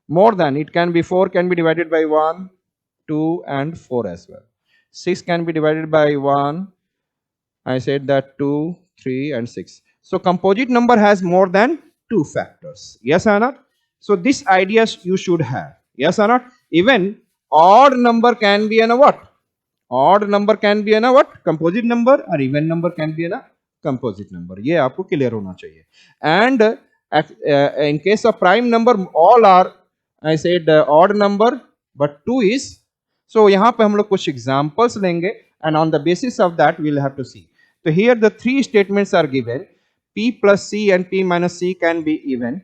more than, it can be 4 can be divided by 1, 2 and 4 as well. 6 can be divided by 1, I said that 2, 3 and 6. So composite number has more than 2 factors. Yes or not? So this idea you should have. Yes or not? Even odd number can be a what? Odd number can be a what? Composite number, or even number can be a composite number. ये आपको clear होना चाहिए. And in case of prime number, all are, I said, odd number, but 2 is. So यहाँ पे हम लोग कुछ examples लेंगे, and on the basis of that we'll have to see. So here the 3 statements are given. P plus C and P minus C can be even.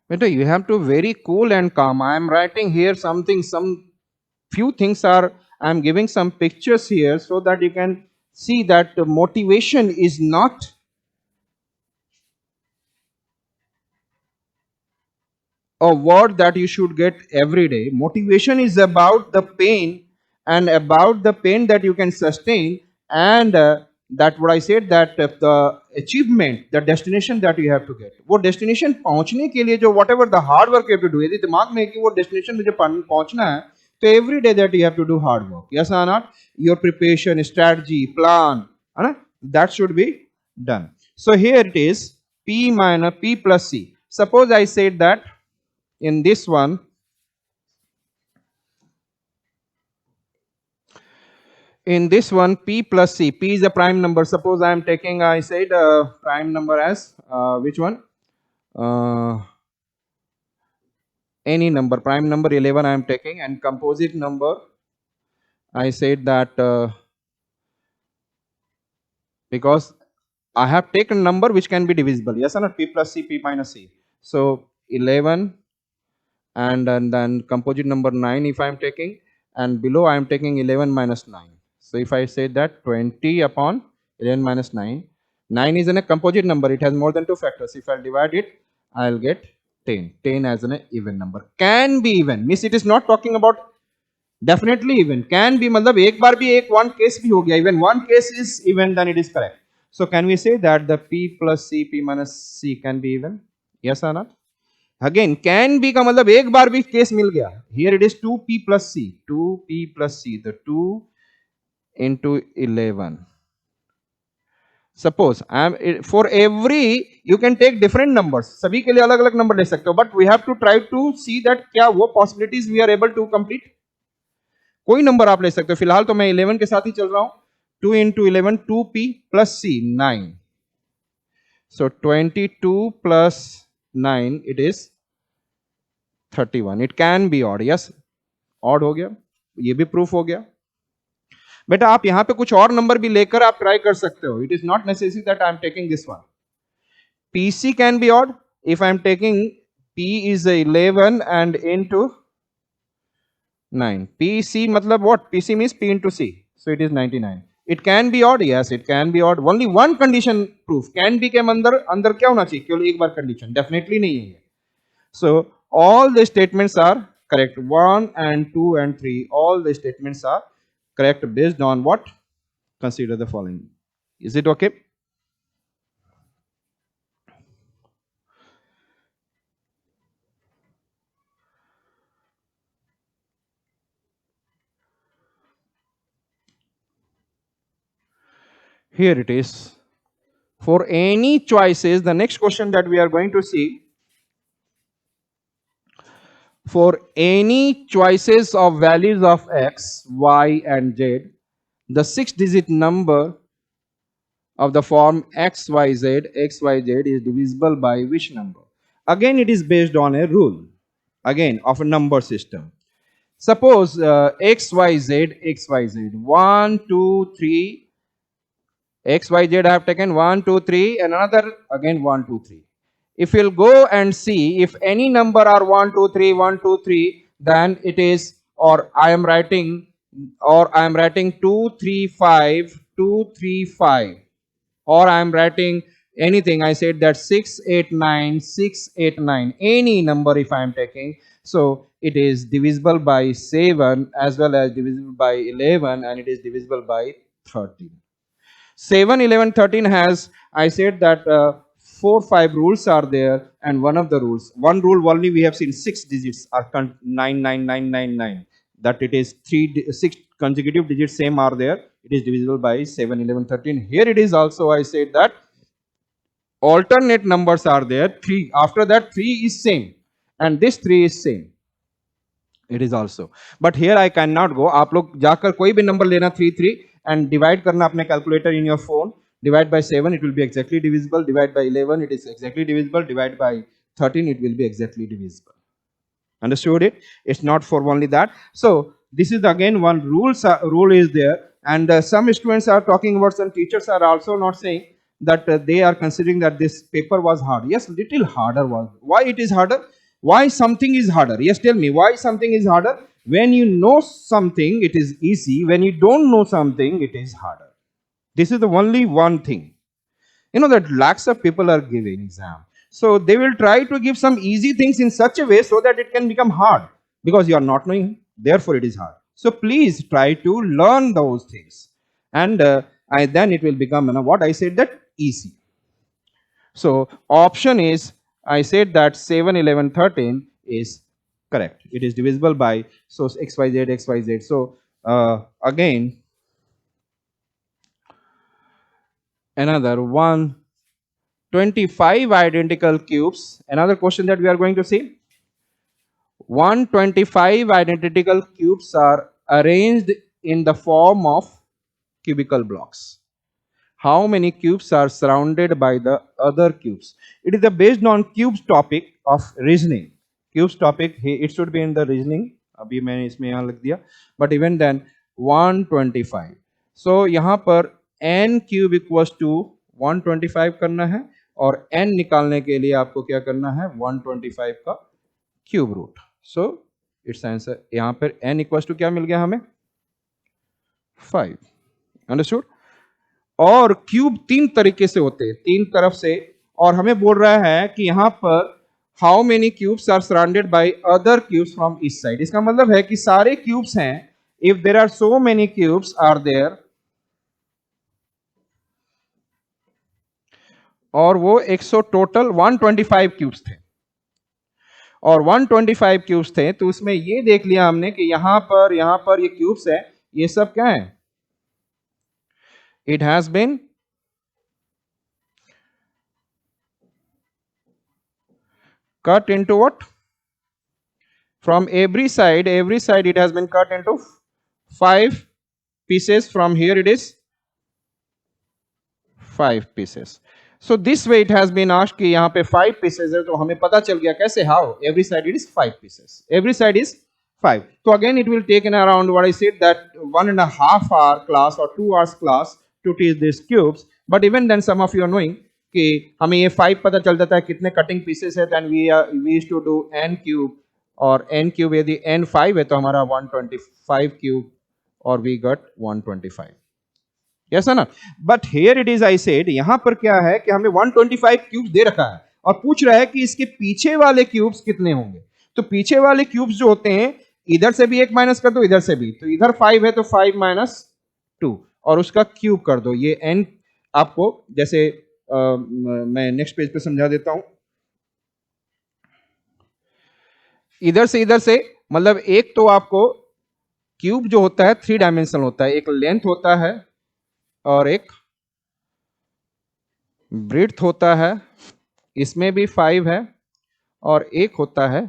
But you have to very cool and calm. I am writing here something, some few things are, I am giving some pictures here so that you can see that motivation is not a word that you should get every day. Motivation is about the pain, and about the pain that you can sustain, and that what I said, that the achievement, the destination that you have to get. वो destination पहुंचने के लिए जो whatever the hard work you have to do, यदि दिमाग में कि वो destination मुझे पहुंचना है, तो every day that you have to do hard work. Yes or not? Your preparation, strategy, plan, that should be done. So here it is. P minus P plus C. Suppose I said that in this one, P plus C, P is a prime number. Suppose I am taking, I said prime number as which one? Any number, prime number 11 I am taking, and composite number, I said that because I have taken number which can be divisible. Yes or not? P plus C, P minus C. So 11 and then composite number 9 if I am taking, and below I am taking 11 minus 9. So if I say that 20 upon 11 minus 9, 9 is in a composite number, it has more than 2 factors. If I divide it, I will get 10. 10 as an even number. Can be even, means it is not talking about definitely even. Can be मतलब एक बार भी एक one case भी हो गया, even one case is even, then it is correct. So can we say that the P plus C, P minus C can be even? Yes or not? Again, can be का मतलब एक बार भी case मिल गया. Here it is 2P plus C. 2P plus C. The 2 into 11. Suppose I am for every you can take different numbers. सभी के लिए अलग अलग number ले सकते हो. But we have to try to see that क्या वो possibilities we are able to complete. कोई नंबर आप ले सकते हो. फिलहाल तो मैं 11 के साथ ही चल रहा हूं. 2 into 11, 2P plus C, 9. So 22 plus 9, it is 31. It can be odd. Yes, odd हो गया. ये भी proof हो गया. बेटा आप यहां पे कुछ और नंबर भी लेकर आप ट्राई कर सकते हो. It is not necessary that I am taking this one. PC can be odd if I am taking P is 11 and into 9. PC मतलब what? PC means P into C. So it is 99. It can be odd. Yes, it can be odd. Only one condition proof. Can be के अंदर अंदर क्या होना चाहिए? केवल एक बार condition. Definitely नहीं है. So all the statements are correct. 1 and 2 and 3. All the statements are correct based on what? Consider the following. Is it okay? Here it is. For any choices, the next question that we are going to see, for any choices of values of x, y and z, the 6-digit number of the form xyz is divisible by which number? Again, it is based on a rule, again of a number system. Suppose xyz 1 2 3 xyz I have taken 1 2 3 and another again 1 2 3. If you'll go and see if any number are 1 2 3 1 2 3, then it is, or I am writing 2 3 5 2 3 5, or I am writing anything. I said that 6 8 9 6 8 9, any number if I am taking, so it is divisible by 7 as well as divisible by 11, and it is divisible by 13. 7 11 13 has, I said that 4 5 rules are there, and one of the rules, one rule only we have seen 6 digits are 99999, that it is 6 consecutive digits same are there, it is divisible by 7 11 13. Here it is also, I said that alternate numbers are there, 3 after that 3 is same, and this 3 is same, it is also. But here I cannot go. आप लोग जाकर कोई भी number लेना 3 3 and divide करना अपने calculator in your phone. Divide by 7, it will be exactly divisible. Divide by 11, it is exactly divisible. Divide by 13, it will be exactly divisible. Understood it? It's not for only that. So this is again one rule is there, and some students are talking about, some teachers are also not saying that they are considering that this paper was hard. Yes, little harder was. Why it is harder? Why something is harder? Yes, tell me why something is harder. When you know something, it is easy. When you don't know something, it is harder. This is the only one thing. You know that lakhs of people are giving exam. So they will try to give some easy things in such a way so that it can become hard, because you are not knowing, therefore it is hard. So please try to learn those things, and then it will become, what I said, that easy. So option is, I said that 7 11 13 is correct. It is divisible by, so xyz. So again, another 1 25 identical cubes. Another question that we are going to see. 125 identical cubes are arranged in the form of cubical blocks. How many cubes are surrounded by the other cubes? It is based on cubes topic of reasoning. Cubes topic, it should be in the reasoning. अभी मैंने इसमें यहाँ लिख दिया. But even then 125. So यहाँ पर n cube equals to 125 करना है और n निकालने के लिए आपको क्या करना है 125 का cube root. So it's answer यहाँ पर n इक्वल्स टू क्या मिल गया हमें 5. अंडरस्टूड. और क्यूब तीन तरीके से होते हैं, तीन तरफ से. और हमें बोल रहा है कि यहां पर how many cubes are surrounded by other cubes from each side. इसका मतलब है कि सारे क्यूब्स हैं. If there are so many cubes are there, और वो 100 टोटल 125 क्यूब्स थे और 125 क्यूब्स थे, तो उसमें ये देख लिया हमने कि यहां पर ये क्यूब्स है, ये सब क्या है, it has been cut into what? From every side it has been cut into 5 pieces. From here it is 5 pieces. So this way it has been asked कि यहाँ पे 5 pieces है, तो हमें पता चल गया कैसे, how every side it is 5 pieces, every side is 5. So again it will take in around what I said that 1.5 hour class or 2 hours class to teach these cubes. But even then some of you are knowing कि हमें ये 5 पता चल जाता है कितने cutting pieces है, then we used to do n cube, और n cube यदि n 5 है तो हमारा 125 क्यूब और we got 125. यस है ना. But here it is I said, यहां पर क्या है कि हमें 125 क्यूब्स दे रखा है और पूछ रहा है कि इसके पीछे वाले क्यूब्स कितने होंगे. तो पीछे वाले क्यूब्स जो होते हैं, इधर से भी एक माइनस कर दो, इधर से भी, तो इधर 5 है तो 5 माइनस 2 और उसका क्यूब कर दो. ये n आपको जैसे मैं नेक्स्ट पेज पे समझा देता हूं. इधर से मतलब एक तो आपको क्यूब जो होता है 3 डायमेंशनल होता है, एक लेंथ होता है और एक ब्रेड्थ होता है, इसमें भी 5 है, और एक होता है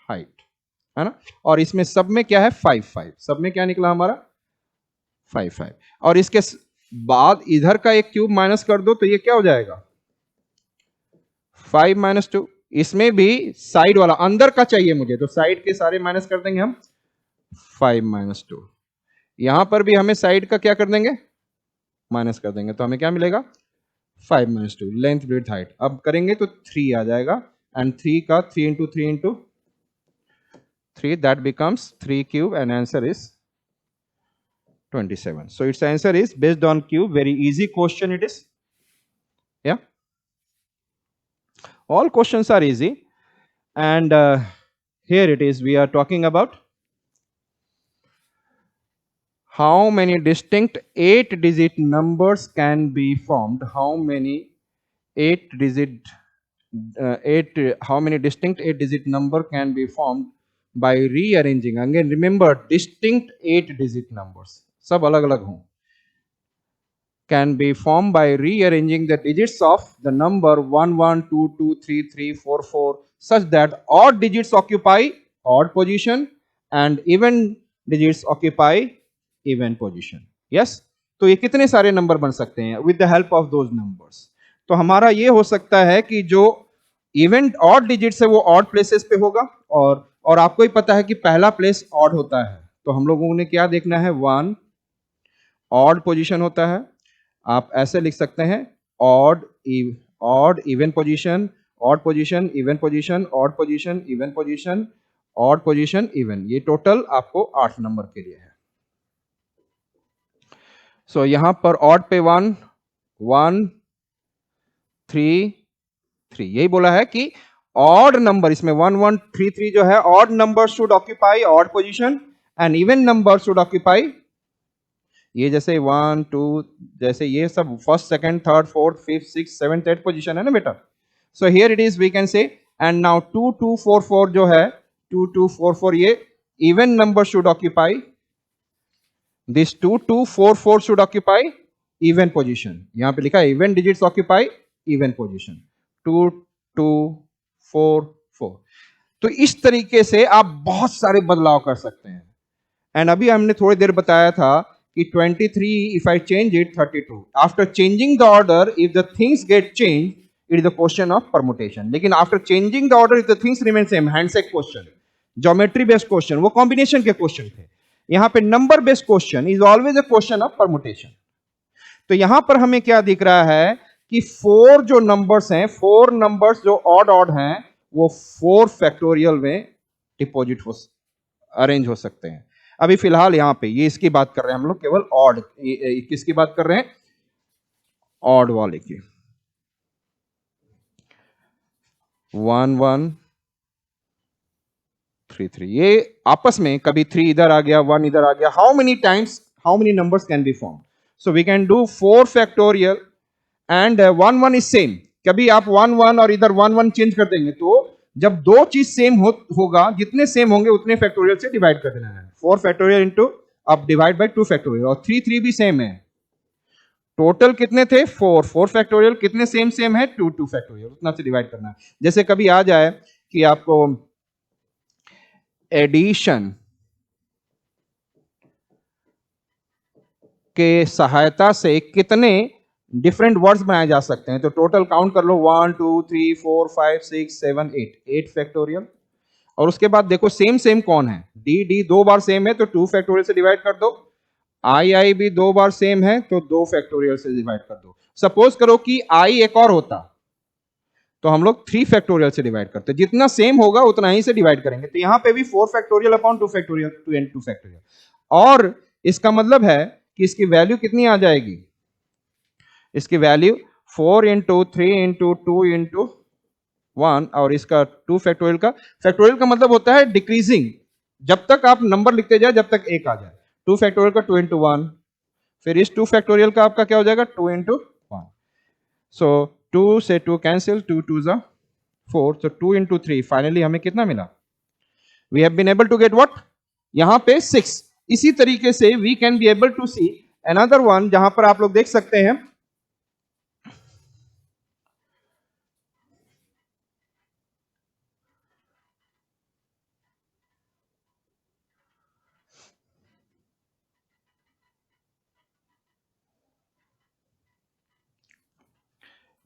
हाइट, है ना. और इसमें सब में क्या है 5 5, सब में क्या निकला हमारा 5 5. और इसके बाद इधर का एक क्यूब माइनस कर दो तो ये क्या हो जाएगा 5 माइनस 2. इसमें भी साइड वाला अंदर का चाहिए मुझे, तो साइड के सारे माइनस कर देंगे हम 5 माइनस 2. यहां पर भी हमें साइड का क्या कर देंगे माइनस कर देंगे, तो हमें क्या मिलेगा 5 माइनस 2. लेंथ ब्रेड्थ हाइट अब करेंगे तो 3 आ जाएगा, एंड 3 का 3 into 3 into 3, that becomes 3 cube, and answer is 27. So its answer is based on cube. Very easy question it is. Yeah, all questions are easy. And here it is, we are talking about how many distinct 8-digit numbers can be formed. How many distinct 8-digit number can be formed by rearranging. Again remember, distinct 8-digit numbers सब अलग अलग हों, can be formed by rearranging the digits of the number 1 1 2 2 3 3 4 4 such that odd digits occupy odd position and even digits occupy even position. Yes, तो ये कितने सारे number बन सकते हैं with the help of those numbers. तो हमारा ये हो सकता है कि जो इवेंट ऑड डिजिट्स है वो ऑड प्लेसेस पे होगा, और आपको ही पता है कि पहला प्लेस ऑड होता है, तो हम लोगों ने क्या देखना है 1 ऑड पोजीशन होता है. आप ऐसे लिख सकते हैं odd even position, odd position, even position, odd position, even position, odd position, even. ये टोटल आपको 8 नंबर के लिए है. सो यहां पर ऑड पे 1 1 3 3, यही बोला है कि ऑड नंबर, इसमें 1 1 3 3 जो है odd number should occupy odd position and even number should occupy, ये जैसे 1 2 जैसे ये सब first second third fourth fifth six seventh eight position है ना बेटा. So here it is we can say, and now 2 2 4 4 जो है 2 2 4 4 ये even number should occupy, this 2 2 4 4 should occupy even position. यहां पे लिखा है even digits occupy even position, 2 2 4 4। तो इस तरीके से आप बहुत सारे बदलाव कर सकते हैं। एंड अभी हमने थोड़ी देर बताया था कि 23 if I change it 32 after changing the order if the things get change it is the question of permutation. लेकिन after changing the order if the things remain same, handshake question, geometry based question, वो combination के question थे। यहां पे number based question is always a question of permutation. तो यहां पर हमें क्या दिख रहा है कि फोर जो नंबर्स हैं, फोर नंबर्स जो ऑड ऑड हैं, वो 4 फैक्टोरियल में डिपॉजिट हो, अरेंज हो सकते हैं। अभी फिलहाल यहां पे ये इसकी बात कर रहे हैं हम लोग, केवल ऑड, किसकी बात कर रहे हैं? ऑड वाले की। 1 1 3 3, ये आपस में कभी 3 इधर आ गया, 1 इधर आ गया, how many times, how many numbers can be form? So we can do 4 factorial and 1 1 is same. कभी आप 1 1 और इधर 1 1 चेंज कर देंगे, तो जब दो चीज सेम होगा, जितने सेम होंगे उतने फैक्टोरियल से डिवाइड कर देना है। 4 फैक्टोरियल इंटू, अब डिवाइड बाय 2 फैक्टोरियल, और 3 3 भी सेम है। टोटल कितने थे? 4 4 फैक्टोरियल, कितने सेम सेम है? 2 2 फैक्टोरियल, उतना से डिवाइड करना है। जैसे कभी आ जाए कि आपको एडिशन के सहायता से कितने डिफरेंट वर्ड्स बनाए जा सकते हैं, तो टोटल काउंट कर लो, 1 2 3 4 5 6 7 8, 8 फैक्टोरियल। और उसके बाद देखो सेम सेम कौन है, डी डी 2 बार सेम है तो 2 फैक्टोरियल से डिवाइड कर दो, आई आई भी 2 बार सेम है तो 2 फैक्टोरियल से डिवाइड कर दो। सपोज करो कि आई एक और होता तो हम लोग 3 फैक्टोरियल से डिवाइड करते, जितना सेम होगा उतना ही से डिवाइड करेंगे। तो यहां पे भी 4 factorial upon 2 factorial, 2 and 2 factorial. और इसका मतलब है कि इसकी वैल्यू कितनी आ जाएगी? इसकी वैल्यू 4 इंटू 3 इंटू 2 इंटू 1, और इसका 2 फैक्टोरियल का, फैक्टोरियल का मतलब होता है डिक्रीजिंग, जब तक आप नंबर लिखते जाए जब तक एक आ जाए। 2 फैक्टोरियल का 2 इंटू 1, फिर इस 2 फैक्टोरियल का आपका क्या हो जाएगा? 2 इंटू 1। सो 2 से 2 कैंसिल, 2 2 जा 4, so 2 into 3, फाइनली हमें कितना मिला? We have been able to get what? यहां पे 6। इसी तरीके से we can be able to see another one, जहां पर आप लोग देख सकते हैं,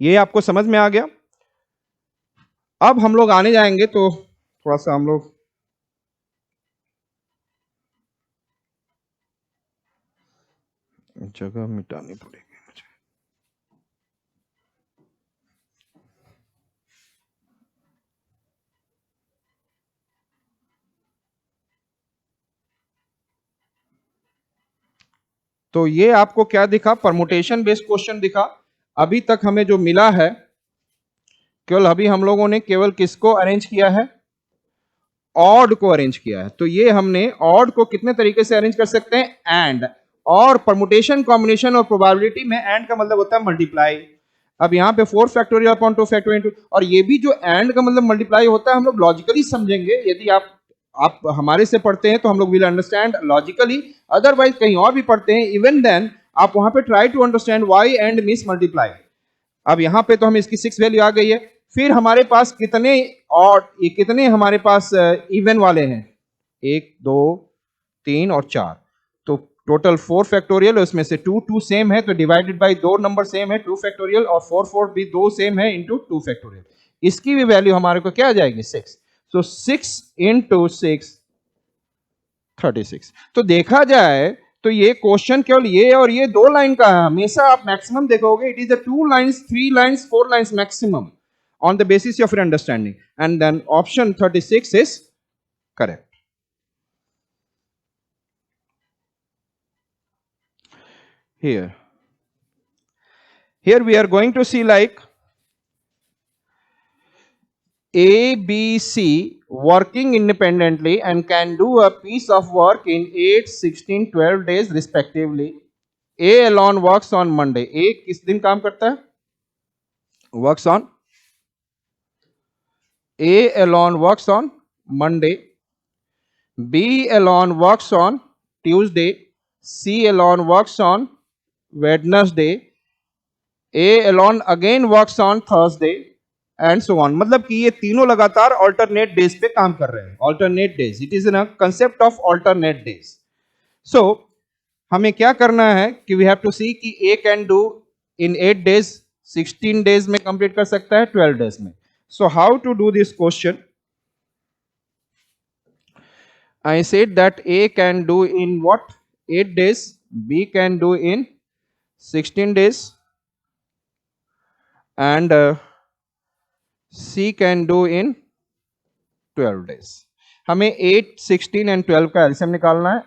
ये आपको समझ में आ गया। अब हम लोग आने जाएंगे तो थोड़ा सा हम लोग जगह मिटानी पड़ेगी मुझे। तो ये आपको क्या दिखा? परमुटेशन बेस्ड क्वेश्चन दिखा। अभी तक हमें जो मिला है, केवल अभी हम लोगों ने केवल किसको अरेंज किया है? ऑड को अरेंज किया है। तो ये हमने ऑड को कितने तरीके से अरेंज कर सकते हैं? एंड, और परमुटेशन, कॉम्बिनेशन और प्रोबेबिलिटी में एंड का मतलब होता है मल्टीप्लाई। अब यहाँ पे 4 फैक्टोरियल अपॉन 2 फैक्टोरियल, और ये भी जो एंड का मतलब मल्टीप्लाई होता है, हम लोग लॉजिकली समझेंगे। यदि आप हमारे से पढ़ते हैं तो हम लोग विल अंडरस्टैंड लॉजिकली, अदरवाइज कहीं और भी पढ़ते हैं, इवन देन आप वहां पे try to understand why and means multiply. अब यहां पे तो हम इसकी 6 वैल्यू आ गई है। फिर हमारे पास कितने, और ये कितने हमारे पास इवन वाले हैं? 1 2 3 और 4, तो टोटल 4 फैक्टोरियल, उसमें से 2 2 सेम है तो डिवाइडेड बाय 2 नंबर सेम है 2 फैक्टोरियल, और 4 4 भी 2 सेम है इंटू 2 फैक्टोरियल। इसकी भी वैल्यू हमारे को क्या आ जाएगी? 6। सो 6 इंटू 6 36। तो देखा जाए तो ये क्वेश्चन केवल ये और ये 2 लाइन का है। हमेशा आप मैक्सिमम देखोगे, it is a 2 lines 3 lines 4 lines maximum on the basis of your understanding, and then option 36 is correct. Here we are going to see like A, B, C working independently and can do a piece of work in 8, 16, 12 days respectively. A alone works on Monday. A किस दिन काम करता है? Works on, A alone works on Monday, B alone works on Tuesday, C alone works on Wednesday, A alone again works on Thursday and so on. मतलब कि ये तीनों लगातार alternate days पे काम कर रहे हैं. Alternate days. It is in a concept of alternate days. So हमें क्या करना है कि we have to see कि A can do in 8 days, 16 days में complete कर सकता है, 12 days में. So how to do this question? I said that A can do in what? 8 days. B can do in 16 days. And C can do in 12 days. हमें 8, 16 and 12 का LCM निकालना है.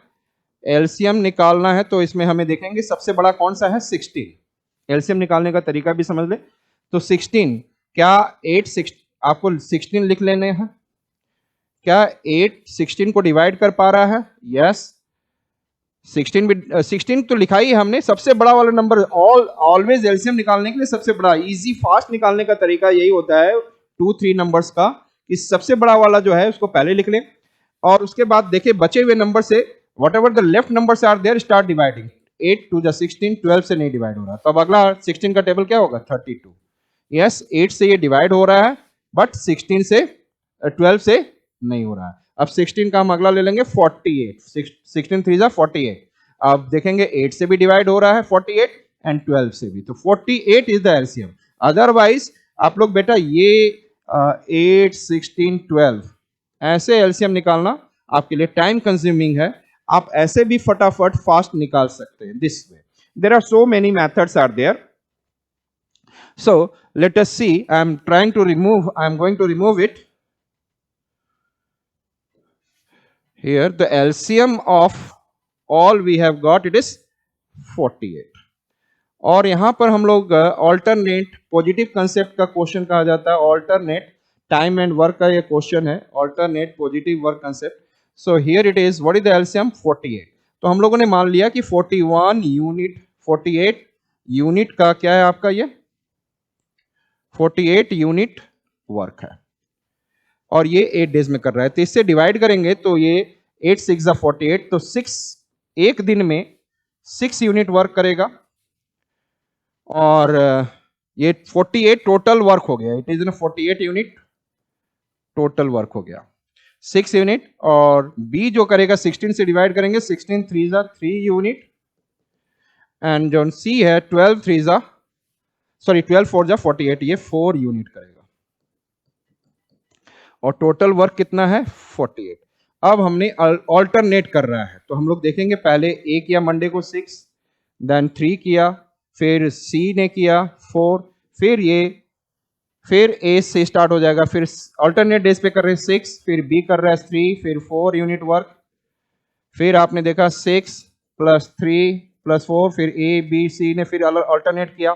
LCM निकालना है तो इसमें हमें देखेंगे सबसे बड़ा कौन सा है, 16. एलसीएम निकालने का तरीका भी समझ ले. तो 16 क्या 8 6 आपको 16 लिख लेने हैं. क्या 8 16 को डिवाइड कर पा रहा है? यस. 16 तो लिखा ही हमने. सबसे बड़ा वाला नंबर ऑलवेज एलसीएम निकालने के लिए सबसे बड़ा इजी फास्ट निकालने का तरीका यही होता है 2 3 नंबर्स का. इस सबसे बड़ा वाला जो है उसको पहले लिख लें और उसके बाद देखिए बचे हुए नंबर से whatever the left numbers are there start dividing. 8 2 जा 16, 12 से नहीं डिवाइड हो रहा. तो अब अगला 16 का टेबल क्या होगा, 32. यस 8 से ये डिवाइड हो रहा है बट 16 से 12 से नहीं हो रहा है. अब 16 का हम अगला ले लेंगे 48. 16 3 जा 48. अब देखेंगे 8 से भी डिवाइड हो रहा है 48 एंड 12 से भी. तो 48 इज द एलसीएम. अदरवाइज आप लोग बेटा ये 8 16 12 ऐसे एलसीएम निकालना आपके लिए टाइम कंज्यूमिंग है. आप ऐसे भी फटाफट फास्ट निकाल सकते हैं. This way there are so many methods are there. So let us see. I am going to remove it. Here the LCM of all we have got it is 48. और यहां पर हम लोग ऑल्टरनेट पॉजिटिव कंसेप्ट का question कहा जाता है. Alternate time and work का ये क्वेश्चन है. Alternate positive work concept. So here it is what is the LCM 48. तो हम लोगों ने मान लिया कि 41 यूनिट 48 यूनिट का क्या है आपका, ये 48 यूनिट वर्क है और ये 8 डेज में कर रहा है. तो इससे डिवाइड करेंगे तो ये 8 6 जा 48. तो 6 एक दिन में 6 यूनिट वर्क करेगा और ये 48 टोटल वर्क हो गया. It is in 48 unit total work हो गया 6 यूनिट. और बी जो करेगा 16 से डिवाइड करेंगे 16 3 जा 3 यूनिट एंड जो सी है 12 3 जा 12 4 जा 48 ये 4 यूनिट करेगा और टोटल वर्क कितना है 48. अब हमने ऑल्टरनेट कर रहा है तो हम लोग देखेंगे पहले ए किया मंडे को 6, देन 3 किया, फिर सी ने किया 4, फिर ए से स्टार्ट हो जाएगा. फिर ऑल्टरनेट डेज पे कर रहे हैं 6, फिर बी कर रहा है 3, फिर 4 यूनिट वर्क. फिर आपने देखा 6 + 3 + 4, फिर ए बी सी ने फिर ऑल्टरनेट किया.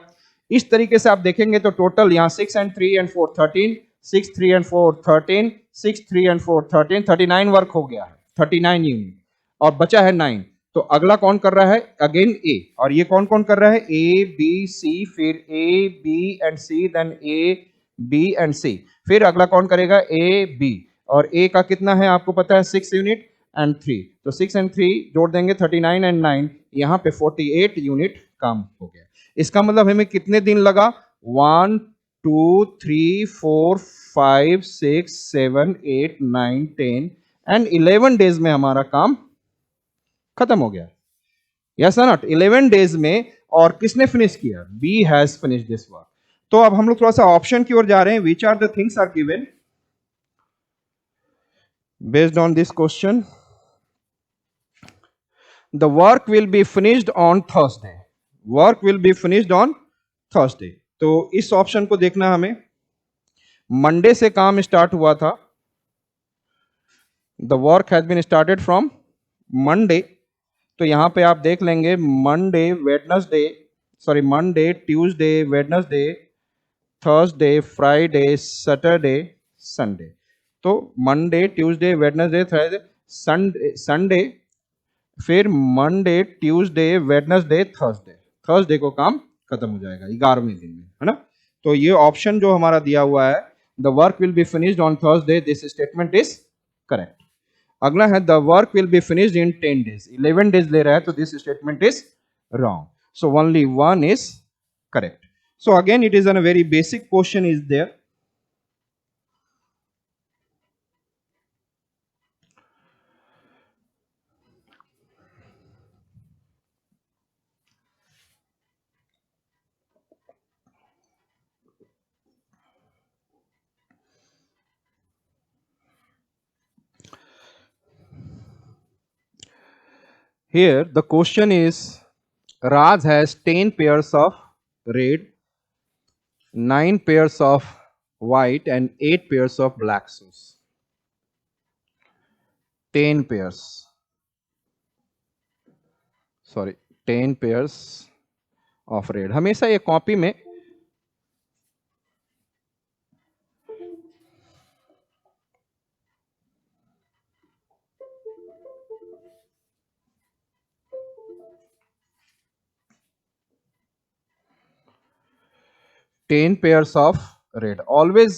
इस तरीके से आप देखेंगे तो टोटल यहाँ 6 and 3 and 4 13, 6 3 and 4 13, 6 3 and 4 13, 39 work हो गया है 39 यूनिट और बचा है 9. तो अगला कौन कर रहा है, अगेन ए. और ये कौन कौन कर रहा है, ए बी सी, फिर A B and C, then A B and C. फिर अगला कौन करेगा, ए बी. और ए का कितना है आपको पता है 6 यूनिट एंड 3. तो 6 and 3 जोड़ देंगे 39 and 9, यहाँ पे 48 यूनिट काम हो गया. इसका मतलब हमें कितने दिन लगा, 1 2 3 4 5 6 7 8 9 10 एंड 11 डेज में हमारा काम खत्म हो गया. यस और नॉट, 11 डेज में. और किसने फिनिश किया, B has finish this work. तो अब हम लोग थोड़ा सा ऑप्शन की ओर जा रहे हैं. Which are the things are given based on this question. The work will be finished on Thursday. Work will be finished on Thursday. तो इस ऑप्शन को देखना हमें. मंडे से काम स्टार्ट हुआ था. The work has been started from Monday. तो यहां पे आप देख लेंगे Monday Tuesday Wednesday Thursday Friday Saturday Sunday. तो Monday Tuesday Wednesday Thursday Sunday, फिर मंडे ट्यूसडे वेडनेसडे थर्सडे को काम खत्म हो जाएगा 11वें दिन में, है ना. तो ये ऑप्शन जो हमारा दिया हुआ है, the work will be finished on Thursday, this statement is correct. अगला है the work will be finished in 10 days. 11 days ले रहा है तो this statement is wrong. So only one is correct. So again, it is a very basic question is there. Here the question is, Raj has 10 pairs of red, 9 pairs of white and 8 pairs of black shoes. 10 pairs. Sorry, 10 pairs of red. हमेशा ये copy में 10 pairs of red. Always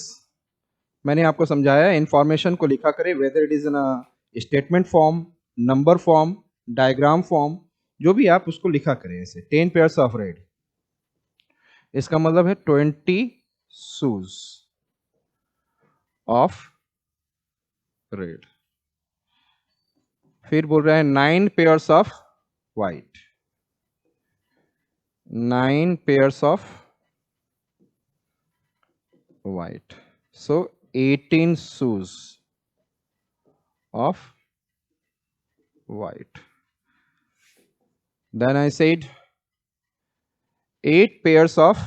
मैंने आपको समझाया information को लिखा करें, whether it is in statement form, number form, diagram form, जो भी आप उसको लिखा करें ऐसे. 10 pairs of red, इसका मतलब है 20 shoes of red. फिर बोल रहा है 9 pairs of white, 9 pairs of white, so 18 shoes of white. Then I said 8 pairs of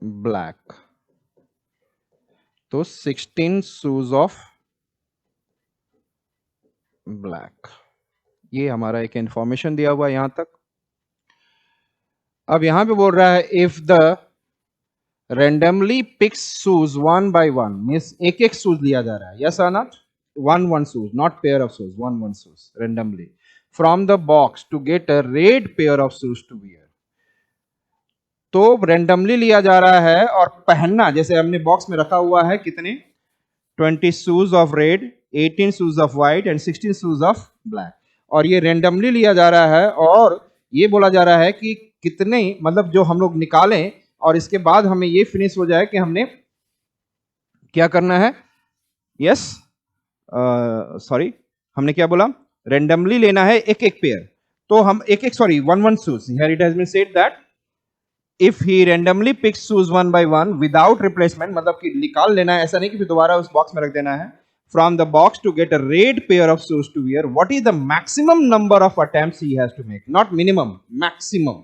black, तो 16 shoes of black. ये हमारा एक इंफॉर्मेशन दिया हुआ है यहां तक. अब यहां पे बोल रहा है if the randomly picks shoes one by one, means एक एक shoes लिया जा रहा है, yes or not? one shoes, not pair of shoes, one shoes randomly from the box to get a red pair of shoes to wear. तो randomly लिया जा रहा है और पहनना, जैसे हमने बॉक्स में रखा हुआ है कितने 20 shoes of red, 18 shoes of white and 16 shoes of black, और ये randomly लिया जा रहा है और ये बोला जा रहा है कि कितने, मतलब जो हम लोग निकालें और इसके बाद हमें ये फिनिश हो जाए कि हमने क्या करना है. यस, सॉरी, हमने क्या बोला, रेंडमली लेना है एक एक पेयर. तो हम एक एक, sorry, one shoes. Here it has been said that if he randomly picks shoes one by one without replacement, मतलब कि निकाल लेना है, ऐसा नहीं कि फिर दोबारा उस बॉक्स में रख देना है. From the box to get a red pair of shoes to wear, what is the maximum number of attempts he has to make, not minimum, maximum.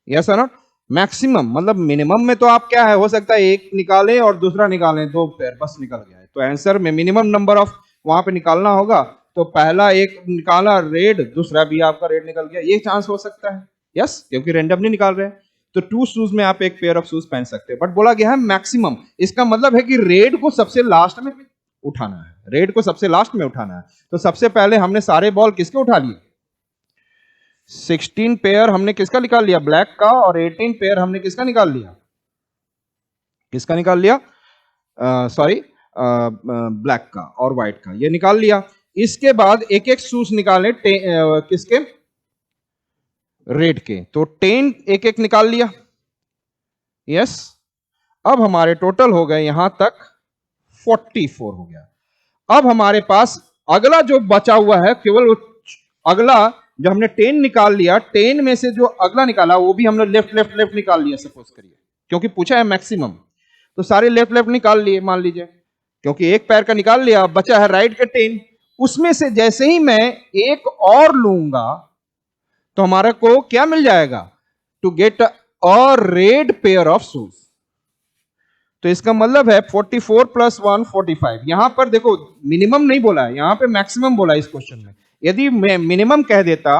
Yes और नॉट? मैक्सिमम मतलब मिनिमम में तो आप क्या है, हो सकता है एक निकालें और दूसरा निकालें, 2 पेयर बस निकल गया है. तो आंसर में मिनिमम नंबर ऑफ वहां पे निकालना होगा. तो पहला एक निकाला रेड, दूसरा भी आपका रेड निकल गया, ये चांस हो सकता है. यस, क्योंकि रेंडमली निकाल रहे हैं. तो 2 शूज में आप एक पेयर ऑफ शूज पहन सकते हैं. बट बोला गया है मैक्सिमम, इसका मतलब है कि रेड को सबसे लास्ट में उठाना है, रेड को सबसे लास्ट में उठाना है. तो सबसे पहले हमने सारे बॉल किसके उठा लिए, 16 पेयर हमने किसका निकाल लिया, ब्लैक का, और 18 पेयर हमने किसका निकाल लिया, किसका निकाल लिया, सॉरी, ब्लैक का और व्हाइट का, ये निकाल लिया. इसके बाद एक एक शूज निकाले किसके, रेड के. तो 10 एक एक निकाल लिया. यस, अब हमारे टोटल हो गए यहां तक 44 हो गया. अब हमारे पास अगला जो बचा हुआ है, केवल अगला जो हमने 10 निकाल लिया, 10 में से जो अगला निकाला वो भी हमने लेफ्ट लेफ्ट लेफ्ट निकाल लिया, सपोज करिए, क्योंकि पूछा है मैक्सिमम. तो सारे लेफ्ट लेफ्ट निकाल लिए, मान लीजिए, क्योंकि एक पैर का निकाल लिया, बचा है राइट के 10. उसमें से जैसे ही मैं एक और लूंगा तो हमारा को क्या मिल जाएगा, to get a red pair of shoes. तो इसका मतलब है 44 प्लस 1 45. यहां पर देखो मिनिमम नहीं बोला है, यहां पे मैक्सिमम बोला है इस क्वेश्चन में. यदि मैं मिनिमम कह देता,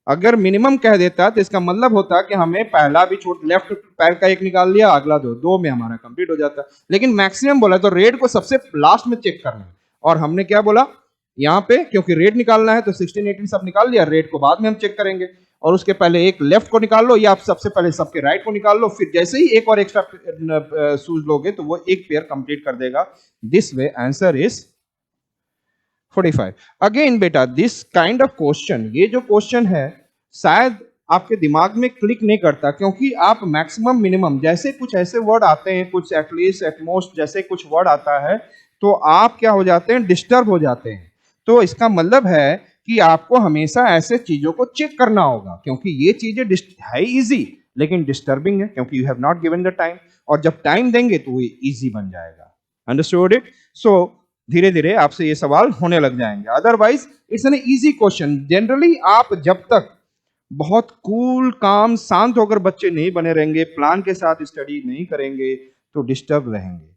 अगर मिनिमम कह देता तो इसका मतलब होता कि हमें पहला भी छोड़, लेफ्ट पैर का एक निकाल लिया, अगला दो में हमारा कंप्लीट हो जाता. लेकिन मैक्सिमम बोला तो रेड को सबसे लास्ट में चेक करना है. और हमने क्या बोला यहां पे, क्योंकि रेड निकालना है तो 16 18 सब निकाल लिया, रेड को बाद में हम चेक करेंगे. और उसके पहले एक लेफ्ट को निकाल लो, या आप सबसे पहले सबके राइट को निकाल लो, फिर जैसे ही एक और एक्स्ट्रा शूज लोगे तो वो एक पेयर कंप्लीट कर देगा. This way answer is 45. Again बेटा, दिस काइंड ऑफ क्वेश्चन, ये जो क्वेश्चन है, शायद आपके दिमाग में क्लिक नहीं करता, क्योंकि आप मैक्सिमम मिनिमम जैसे कुछ ऐसे वर्ड आते हैं, कुछ एटलीस्ट एटमोस्ट जैसे कुछ वर्ड आता है, तो आप क्या हो जाते हैं, डिस्टर्ब हो जाते हैं। तो इसका मतलब है कि आपको हमेशा ऐसे चीजों को चेक करना होगा, क्योंकि ये चीजें है इजी लेकिन डिस्टर्बिंग है, क्योंकि you have not given the time, और जब टाइम देंगे तो ये इजी बन जाएगा। Understood it? सो धीरे धीरे आपसे ये सवाल होने लग जाएंगे। Otherwise it's an easy question. Generally आप जब तक बहुत कूल काम शांत होकर बच्चे नहीं बने रहेंगे, प्लान के साथ स्टडी नहीं करेंगे, तो डिस्टर्ब रहेंगे।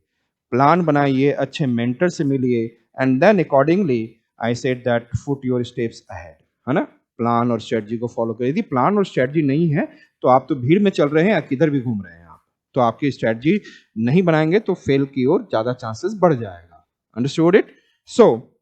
प्लान बनाइए, अच्छे मेंटर से मिलिए, and then accordingly I said that put your steps ahead, है ना? प्लान और स्ट्रेटजी को फॉलो करिए। यदि प्लान और स्ट्रेटजी नहीं है तो आप तो भीड़ में चल रहे हैं या किधर भी घूम रहे हैं आप, तो आपकी स्ट्रेटजी नहीं बनाएंगे तो फेल की ओर ज्यादा चांसेस बढ़ जाएगा। Understood it? So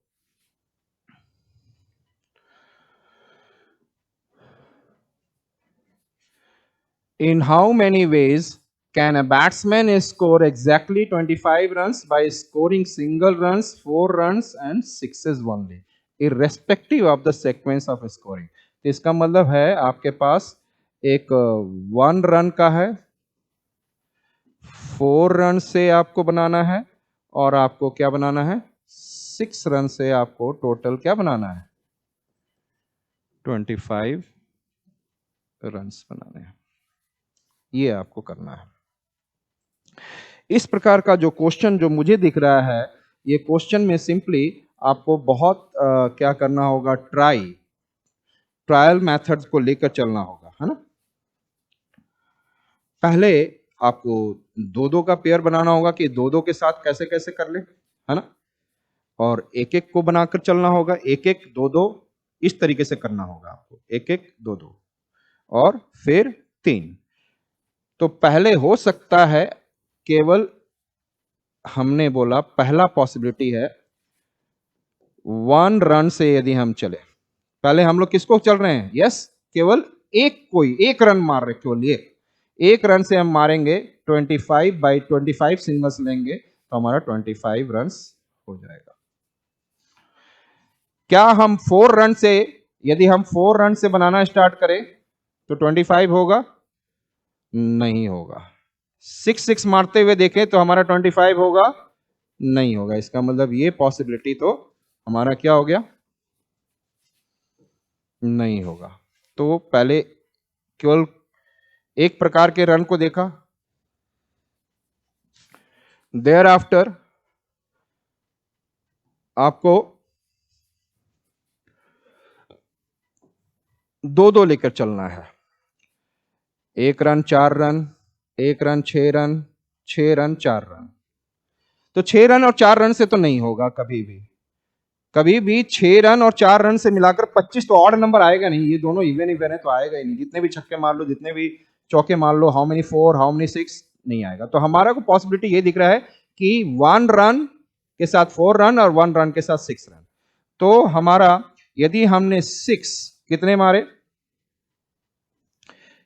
in how many ways can a batsman score exactly 25 runs by scoring single runs, 4 runs and sixes only, irrespective of the sequence of scoring? तो इसका मतलब है आपके पास एक 1 रन का है, 4 रन से आपको बनाना है, और आपको क्या बनाना है, 6 रन से आपको टोटल क्या बनाना है, 25 रन्स बनाने हैं। ये आपको करना है। इस प्रकार का जो क्वेश्चन जो मुझे दिख रहा है, ये क्वेश्चन में सिंपली आपको बहुत क्या करना होगा, ट्रायल मेथड्स को लेकर चलना होगा, है ना? पहले आपको दो दो का पेयर बनाना होगा कि दो दो के साथ कैसे कैसे कर ले, है ना? और एक एक को बनाकर चलना होगा, एक एक दो दो, इस तरीके से करना होगा आपको, एक एक दो दो और फिर 3। तो पहले हो सकता है, केवल हमने बोला पहला पॉसिबिलिटी है 1 रन से यदि हम चले, पहले हम लोग किसको चल रहे हैं, यस, केवल कोई एक रन मार रहे, केवल एक रन से हम मारेंगे, 25/25 सिंगल्स लेंगे तो हमारा 25 रन हो जाएगा। क्या हम 4 रन से, यदि हम 4 रन से बनाना स्टार्ट करें तो 25 होगा? नहीं होगा। 6 मारते हुए देखें तो हमारा 25 होगा? नहीं होगा। इसका मतलब ये पॉसिबिलिटी तो हमारा क्या हो गया, नहीं होगा। तो पहले केवल एक प्रकार के रन को देखा, देयर आफ्टर आपको दो दो लेकर चलना है, 1 run 4 run, 1 run 6 run, 6 run 4 run. तो 6 रन और 4 रन से तो नहीं होगा कभी भी, कभी भी 6 रन और 4 रन से मिलाकर 25 तो ऑड नंबर आएगा नहीं, ये दोनों इवन इवन है तो आएगा ही नहीं। जितने भी छक्के मार लो, जितने भी चौके मार लो, हाउ मेनी 4 हाउ मेनी 6, नहीं आएगा। तो हमारा को पॉसिबिलिटी ये दिख रहा है कि 1 रन के साथ 4 रन और 1 रन के साथ 6 रन। तो हमारा यदि हमने 6 कितने मारे,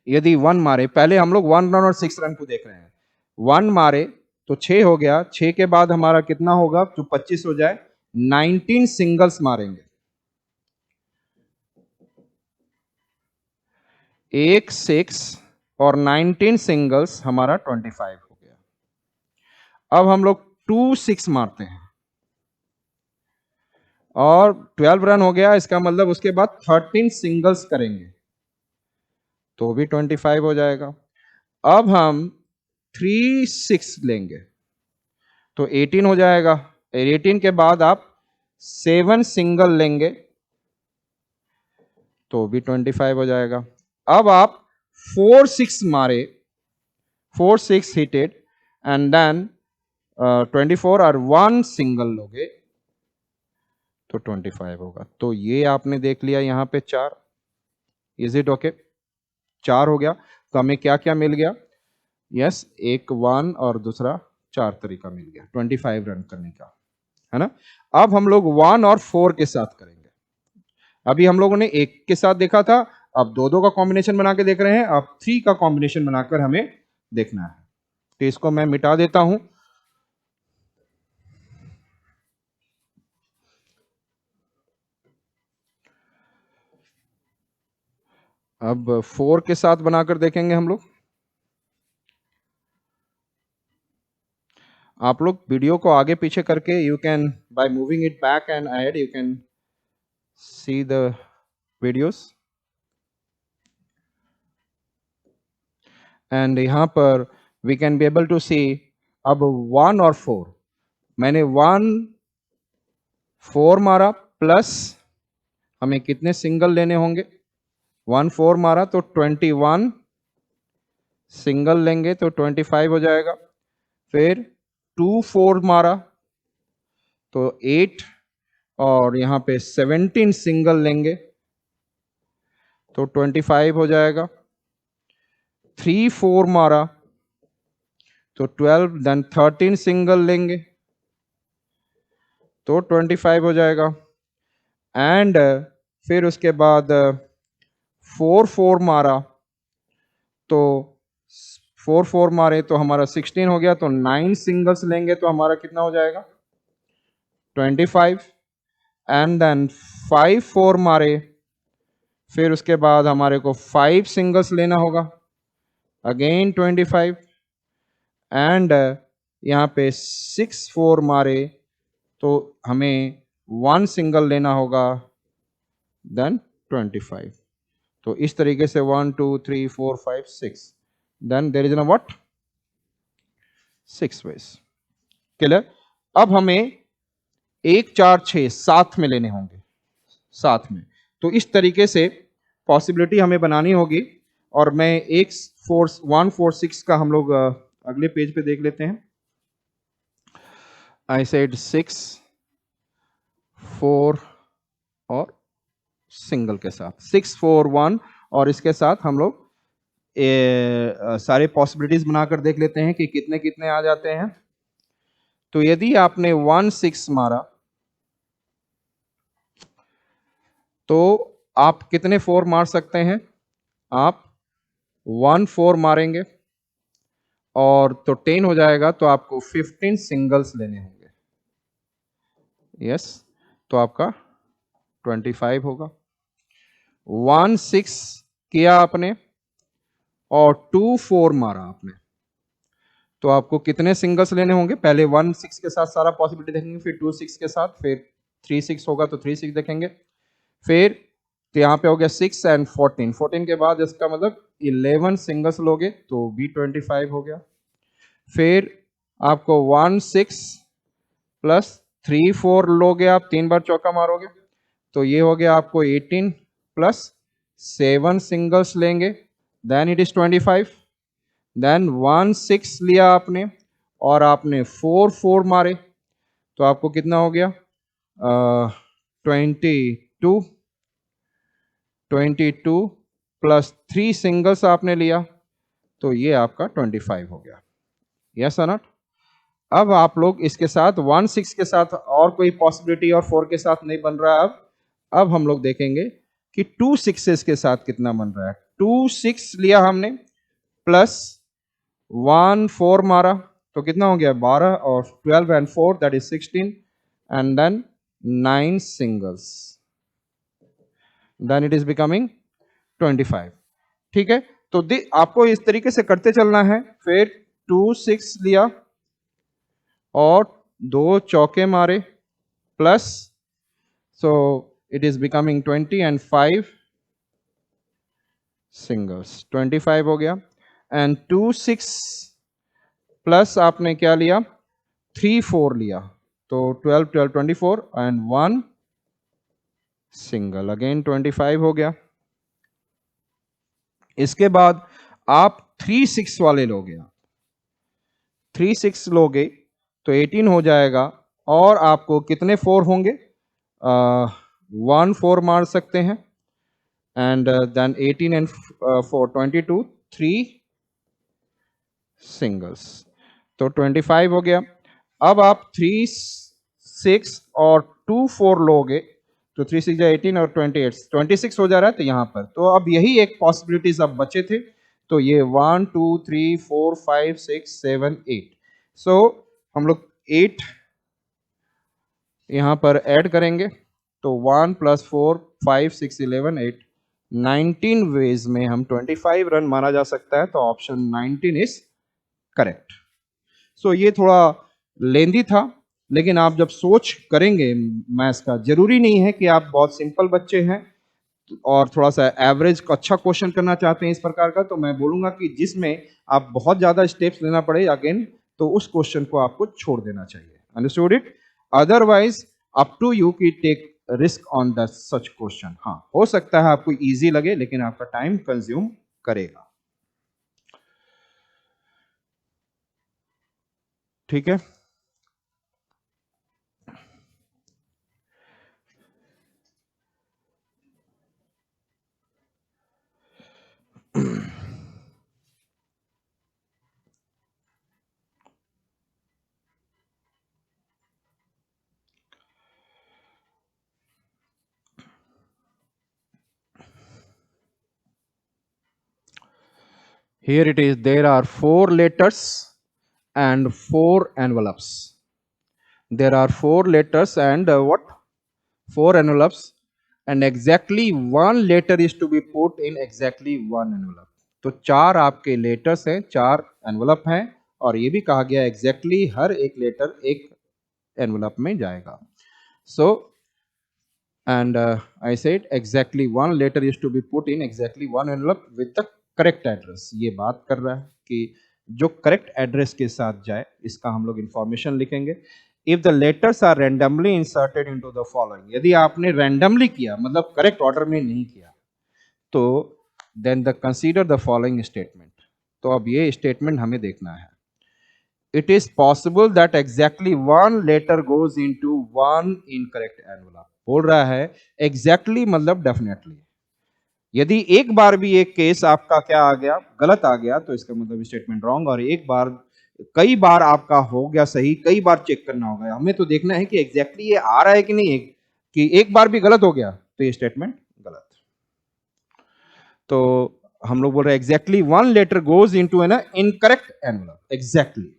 यदि 1 मारे, पहले हम लोग 1 रन और 6 रन को देख रहे हैं, 1 मारे तो 6 हो गया, 6 के बाद हमारा कितना होगा जो 25 हो जाए, 19 सिंगल्स मारेंगे, 1 6 और 19 सिंगल्स, हमारा 25 हो गया। अब हम लोग 2 6 मारते हैं और 12 रन हो गया, इसका मतलब उसके बाद 13 सिंगल्स करेंगे तो भी 25 हो जाएगा। अब हम 3 6 लेंगे तो 18 हो जाएगा, 18 के बाद आप 7 सिंगल लेंगे तो भी 25 हो जाएगा। अब आप 4 6 मारे, 4 6 हिटेड एंड देन 24 और 1 सिंगल लोगे तो 25 होगा। तो ये आपने देख लिया यहां पे 4, इज इट ओके? 4 हो गया। तो हमें क्या क्या मिल गया, यस, एक 1 और दूसरा 4 तरीका मिल गया 25 रन करने का, है ना? अब हम लोग 1 और 4 के साथ करेंगे। अभी हम लोगों ने एक के साथ देखा था, अब दो दो का कॉम्बिनेशन बना के देख रहे हैं, अब 3 का कॉम्बिनेशन बनाकर हमें देखना है। तो इसको मैं मिटा देता हूं। अब 4 के साथ बनाकर देखेंगे हम लोग। आप लोग वीडियो को आगे पीछे करके you can by moving it back and ahead you can see the videos. And यहाँ पर we can be able to see अब 1 और 4, मैंने 1 4 मारा प्लस हमें कितने सिंगल लेने होंगे, 1 4 मारा तो 21 सिंगल लेंगे तो 25 हो जाएगा। फिर 2 4 मारा तो 8 और यहाँ पे 17 सिंगल लेंगे तो 25 हो जाएगा। 3 4 मारा तो 12, देन 13 सिंगल लेंगे तो 25 हो जाएगा। एंड फिर उसके बाद 4 4 मारा तो 4 4 मारे तो हमारा 16 हो गया, तो 9 सिंगल्स लेंगे तो हमारा कितना हो जाएगा 25। एंड देन 5 4 मारे, फिर उसके बाद हमारे को 5 सिंगल्स लेना होगा, अगेन 25। एंड यहाँ पे 6 4 मारे तो हमें 1 सिंगल लेना होगा, देन 25। तो इस तरीके से 1 2 3 4 5 6, देन देयर इज न व्हाट 6 वेज। क्लियर। अब हमें 1 4 6 साथ में लेने होंगे, साथ में। तो इस तरीके से पॉसिबिलिटी हमें बनानी होगी। और मैं एक 1 4 6 का हम लोग अगले पेज पे देख लेते हैं। आई सेड 6 4 और सिंगल के साथ 6 4 1, और इसके साथ हम लोग सारे पॉसिबिलिटीज बनाकर देख लेते हैं कि कितने कितने आ जाते हैं। तो यदि आपने 1 6 मारा तो आप कितने 4 मार सकते हैं, आप 1 4 मारेंगे और तो 10 हो जाएगा, तो आपको 15 सिंगल्स लेने होंगे। यस, तो आपका 25 होगा। 1 6 किया आपने और 2 4 मारा आपने, तो आपको कितने सिंगल्स लेने होंगे, पहले 1 6 के साथ सारा पॉसिबिलिटी देखेंगे, फिर 2 6 के साथ, फिर 3 6 होगा तो 3 6 देखेंगे, फिर तो यहाँ पे हो गया 6 एंड 14, 14 के बाद इसका मतलब 11 सिंगल्स लोगे तो भी 25 हो गया। फिर आपको 1 6 प्लस 3 4 लोगे, आप 3 बार चौका मारोगे तो ये हो गया आपको 18 प्लस 7 सिंगल्स लेंगे, देन इट इज 25। देन 1 6 लिया आपने और आपने 4 4 मारे तो आपको कितना हो गया 22, 22 प्लस 3 सिंगल्स आपने लिया तो ये आपका 25 हो गया। यस और नॉट। अब आप लोग इसके साथ 1 6 के साथ और कोई पॉसिबिलिटी और 4 के साथ नहीं बन रहा है। अब हम लोग देखेंगे कि 2 6s के साथ कितना बन रहा है। 2 6 लिया हमने प्लस 1 4 मारा तो कितना हो गया 12, और 12 and 4 that is 16, and then 9 singles, then it is becoming 25। ठीक है, तो आपको इस तरीके से करते चलना है। फिर 2 6 लिया और 2 चौके मारे plus, so it is becoming 20 and 5 singles, 25 हो गया। एंड 2 6 प्लस आपने क्या लिया 3 4 लिया तो 12 12 24 एंड 1 सिंगल, अगेन 25 हो गया। इसके बाद आप 3 6 वाले लोगे, 3 6 लोगे तो 18 हो जाएगा, और आपको कितने 4 होंगे 1 4 मार सकते हैं, एंड देन 18 एंड 4 22, 3 सिंगल्स, तो 25 हो गया। अब आप 3 6 और 2 4 लोगे तो 3 6 18 और 28 26 हो जा रहा है, तो यहां पर तो अब यही एक पॉसिबिलिटीज अब बचे थे, तो ये 1 2 3 4 5 6 7 8, सो हम लोग 8 यहां पर ऐड करेंगे तो 1 प्लस 4 5 6 11 8, 19 वेज में हम 25 रन मारा जा सकता है, तो ऑप्शन 19 इज करेक्ट। सो ये थोड़ा लेंदी था, लेकिन आप जब सोच करेंगे मैथ्स का, जरूरी नहीं है कि आप बहुत सिंपल बच्चे हैं और थोड़ा सा एवरेज को अच्छा क्वेश्चन करना चाहते हैं इस प्रकार का, तो मैं बोलूंगा कि जिसमें आप बहुत ज्यादा स्टेप्स लेना पड़े अगेन, तो उस क्वेश्चन को आपको छोड़ देना चाहिए। Understood it? Otherwise up to you की take risk on the such question. हाँ, हो सकता है आपको इजी लगे, लेकिन आपका टाइम कंज्यूम करेगा। ठीक है। Here it is. There are 4 letters and 4 envelopes. There are 4 letters and what? 4 envelopes, and exactly one letter is to be put in exactly one envelope. तो 4 आपके लेटर्स हैं, 4 एनवलप हैं, और ये भी कहा गया एग्जैक्टली हर एक लेटर एक एनवलप में जाएगा। सो and I said exactly one letter is to be put in exactly one envelope with the correct address। ये बात कर रहा है कि जो करेक्ट एड्रेस के साथ जाए, इसका हम लोग इंफॉर्मेशन लिखेंगे। If the letters are randomly inserted into the following, यदि आपने रैंडमली किया मतलब करेक्ट ऑर्डर में नहीं किया, तो then the consider the following statement. तो अब ये स्टेटमेंट हमें देखना है। It is possible that exactly one letter goes into one incorrect envelope। बोल रहा है exactly मतलब definitely। यदि एक बार भी एक केस आपका क्या आ गया, गलत आ गया, तो इसका मतलब स्टेटमेंट रॉन्ग। और एक बार, कई बार आपका हो गया सही, कई बार चेक करना होगा। हमें तो देखना है कि एग्जैक्टली ये आ रहा है कि नहीं, कि एक बार भी गलत हो गया तो ये स्टेटमेंट गलत। तो हम लोग बोल रहे हैं exactly one letter goes into an incorrect envelope. Exactly,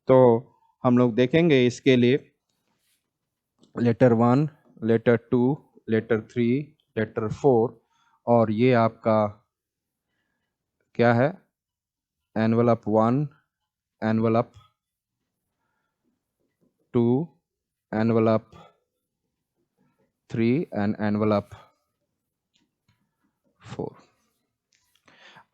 तो हम लोग देखेंगे इसके लिए लेटर 1, लेटर 2, लेटर 3, लेटर 4, और ये आपका क्या है, envelope 1, envelope 2, envelope 3 and envelope 4।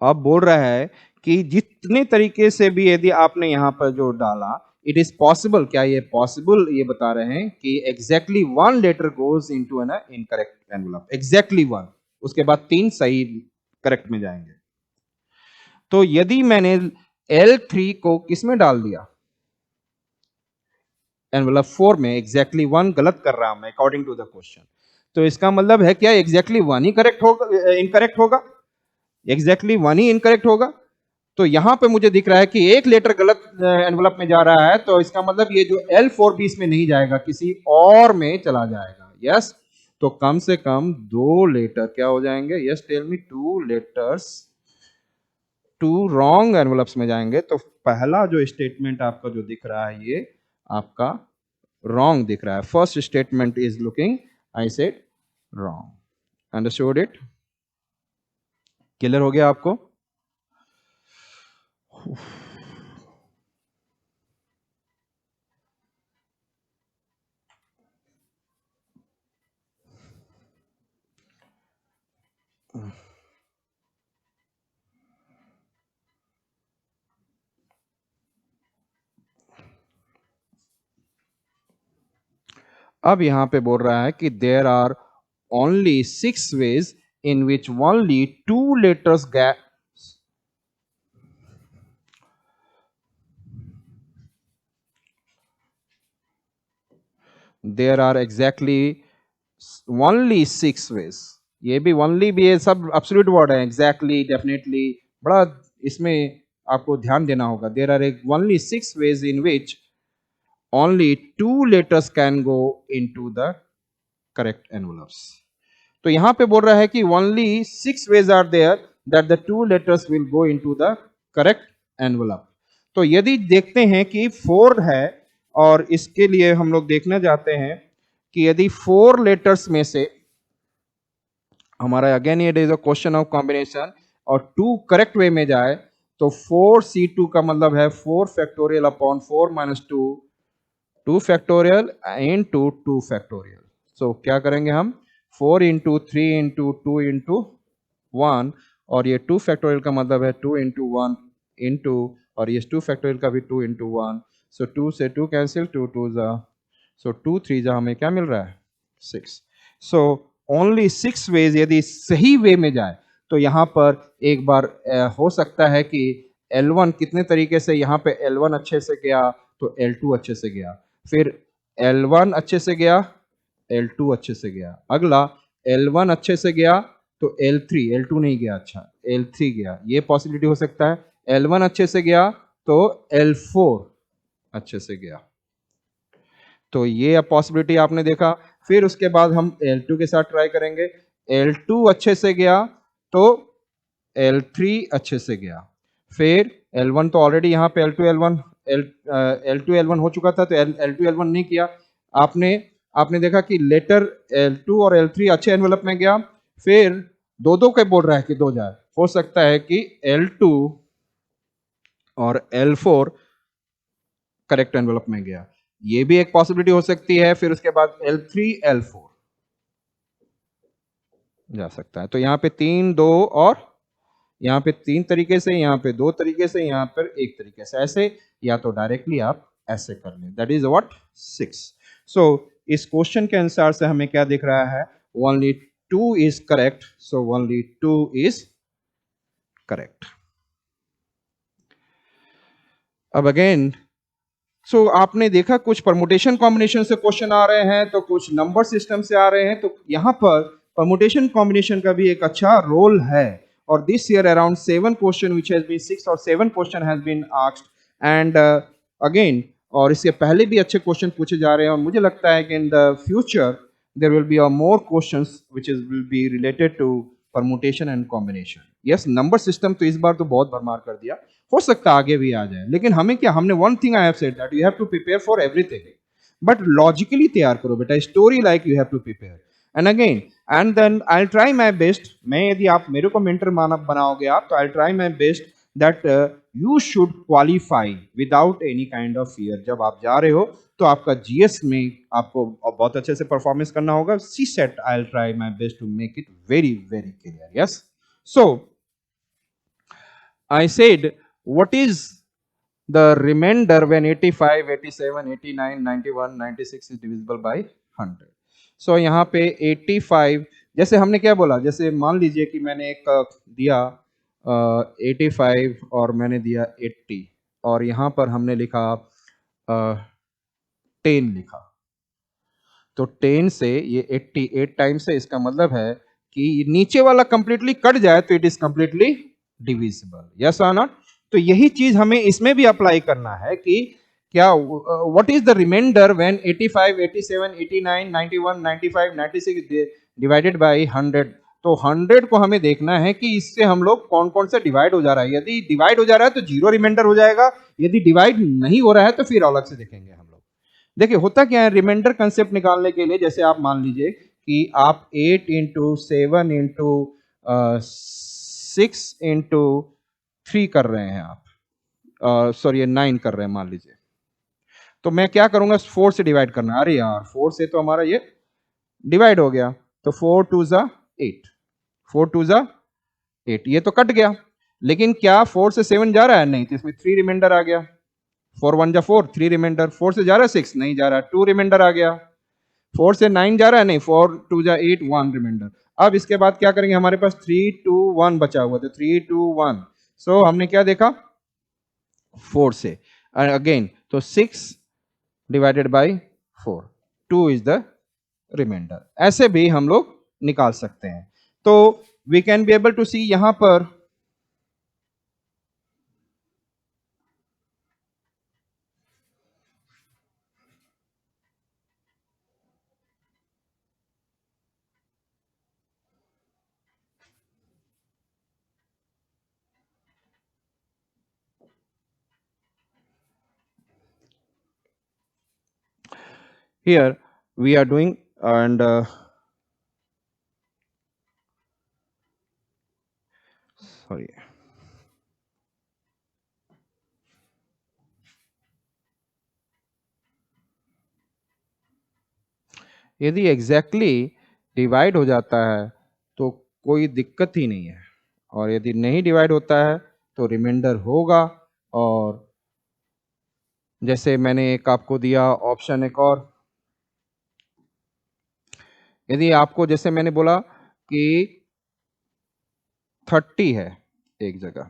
अब बोल रहा है कि जितने तरीके से भी यदि आपने यहां पर जो डाला, इट इज पॉसिबल, क्या ये पॉसिबल, ये बता रहे हैं कि exactly one letter goes into an incorrect envelope. Exactly one, उसके बाद 3 सही करेक्ट में जाएंगे। तो यदि मैंने L3 को किसमें डाल दिया, एनवलप 4 में, एग्जैक्टली वन गलत कर रहा हूं मैं अकॉर्डिंग टू द क्वेश्चन, तो इसका मतलब है क्या एग्जैक्टली वन ही करेक्ट होगा, इनकरेक्ट होगा, एग्जैक्टली वन ही इनकरेक्ट होगा। तो यहां पे मुझे दिख रहा है कि एक लेटर गलत एनवलप में जा रहा है, तो इसका मतलब ये जो L4 भी इसमें नहीं जाएगा, किसी और में चला जाएगा। यस, तो कम से कम 2 लेटर क्या हो जाएंगे, yes tell me, 2 letters 2 wrong envelopes में जाएंगे। तो पहला जो स्टेटमेंट आपका जो दिख रहा है, ये आपका रॉन्ग दिख रहा है। First statement is looking, I said wrong. Understood it? Clear हो गया आपको? अब यहां पे बोल रहा है कि there are only 6 ways in which only 2 letters gap, there are exactly only 6 ways. ये भी ओनली भी, ये सब एब्सोल्यूट वर्ड है, एग्जैक्टली, डेफिनेटली, बड़ा इसमें आपको ध्यान देना होगा। There are only 6 ways in which only 2 letters can go into the correct envelopes। तो यहां पे बोल रहा है कि only 6 ways are there that the 2 letters will go into the correct envelope। तो यदि देखते हैं कि 4 है, और इसके लिए हम लोग देखना चाहते हैं कि यदि 4 लेटर्स में से हमारा अगेन ये is a question of combination, और टू करेक्ट वे में जाए तो 4c2 का मतलब है 4 factorial upon 4 minus 2, 2 factorial into 2 factorial. So क्या करेंगे हम, 4 इंटू 3 इंटू 2 इंटू 1, और ये 2 फैक्टोरियल का मतलब है 2 इंटू 1 इंटू, और ये 2 फैक्टोरियल का भी 2 इंटू 1। सो 2 से 2 कैंसिल, 2 2 जा, सो 2 3 जा, हमें क्या मिल रहा है 6। सो ओनली 6 वेज, यदि सही वे में जाए तो यहां पर एक बार हो सकता है कि L1 कितने तरीके से, यहाँ पे L1 अच्छे से गया तो L2 अच्छे से गया, फिर L1 अच्छे से गया, L2 अच्छे से गया, अगला L1 अच्छे से गया तो L3, L2 नहीं गया, अच्छा L3 गया, ये पॉसिबिलिटी हो सकता है। L1 अच्छे से गया तो L4 अच्छे से गया, तो ये अब पॉसिबिलिटी आपने देखा। फिर उसके बाद हम L2 के साथ ट्राई करेंगे, L2 अच्छे से गया तो L3 अच्छे से गया, फिर L1 तो ऑलरेडी यहाँ पे L2 L1 L2 L1 हो चुका था, तो L2 L1 नहीं किया। आपने आपने देखा कि लेटर L2 और L3 अच्छे एनवेलप में गया, फिर दो दो के बोल रहा है कि दो जाए, हो सकता है कि L2 और L4 करेक्ट एनवेलप में गया, ये भी एक पॉसिबिलिटी हो सकती है। फिर उसके बाद L3 L4 जा सकता है। तो यहाँ पे 3 2 और यहाँ पे 3 तरीके से, यहाँ पे 2 तरीके से, यहाँ पर 1 तरीके से, ऐसे या तो डायरेक्टली आप ऐसे कर लें, दैट इज व्हाट 6। सो इस क्वेश्चन के अनुसार से हमें क्या दिख रहा है, only 2 is correct, so only 2 is correct. अब अगेन, सो आपने देखा कुछ परमुटेशन कॉम्बिनेशन से क्वेश्चन आ रहे हैं, तो कुछ नंबर सिस्टम से आ रहे हैं, तो यहां पर परमुटेशन कॉम्बिनेशन का भी एक अच्छा रोल है। और this year around 7 question which has been 6 और 7 question has been asked and again, और इससे पहले भी अच्छे क्वेश्चन पूछे जा रहे हैं, और मुझे लगता है कि in the future there will be a more questions which is will be related to permutation and combination. yes, number system तो इस बार तो बहुत भरमार कर दिया, हो सकता है आगे भी आ जाए, लेकिन हमें क्या, हमने one thing I have said that you have to prepare for everything, but logically तैयार करो बेटा, story like you have to prepare, and again and then I try my best. मैं, यदि आप मेरे को मेंटर मानव बनाओगे आप, तो आई try my best that you should qualify without any kind of fear. जब आप जा रहे हो तो आपका जीएस में आपको बहुत अच्छे से परफॉर्मेंस करना होगा। See set I will try my best to make it very very clear. Yes, so I said, what is the remainder when 85, 87, 89, 91, 96 is divisible by 100? So यहाँ पे 85, जैसे हमने क्या बोला, जैसे मान लीजिए कि मैंने एक दिया 85 और मैंने दिया 80, और यहाँ पर हमने लिखा 10 लिखा, तो 10 से ये 88 टाइम्स है, इसका मतलब है कि नीचे वाला कंप्लीटली कट जाए तो it is completely divisible. Yes और नॉट? तो यही चीज हमें इसमें भी अप्लाई करना है कि क्या, what is the reminder when 85, 87, 89, 91, 95, 96 divided by 100। तो 100 को हमें देखना है कि इससे हम लोग कौन कौन सा डिवाइड हो जा रहा है। यदि डिवाइड हो जा रहा है तो जीरो रिमाइंडर हो जाएगा, यदि डिवाइड नहीं हो रहा है तो फिर अलग से देखेंगे हम लोग। देखिए होता क्या है, रिमाइंडर कंसेप्ट निकालने के लिए, जैसे आप मान लीजिए कि आप 8 इंटू 7 इंटू 6 इंटू 3 कर रहे हैं, आप सॉरी 9 कर रहे हैं मान लीजिए, तो मैं क्या करूंगा, 4 से डिवाइड करना। अरे यार 4 से तो हमारा ये डिवाइड हो गया, तो 4 टू जा 8, 4 टू जा 8, ये तो कट गया, लेकिन क्या 4 से 7 जा रहा है? नहीं, तो इसमें 3 रिमाइंडर आ गया। 4 1 जा 4, 3 रिमाइंडर। 4 से जा रहा है 6? नहीं जा रहा, 2 रिमाइंडर आ गया। 4 से 9 जा रहा है? नहीं, 4 2 जा 8, 1 रिमाइंडर। अब इसके बाद क्या करेंगे, हमारे पास 3 2 1 बचा हुआ, तो 3 2 1। सो हमने क्या देखा, 4 से अगेन, तो 6 divided by 4, 2 is the remainder. ऐसे भी हम लोग निकाल सकते हैं। तो we can be able to see यहां पर, here we are doing, and sorry, यदि एग्जैक्टली डिवाइड हो जाता है तो कोई दिक्कत ही नहीं है, और यदि नहीं डिवाइड होता है तो रिमाइंडर होगा। और जैसे मैंने एक आपको दिया ऑप्शन, एक और, यदि आपको जैसे मैंने बोला कि 30 है एक जगह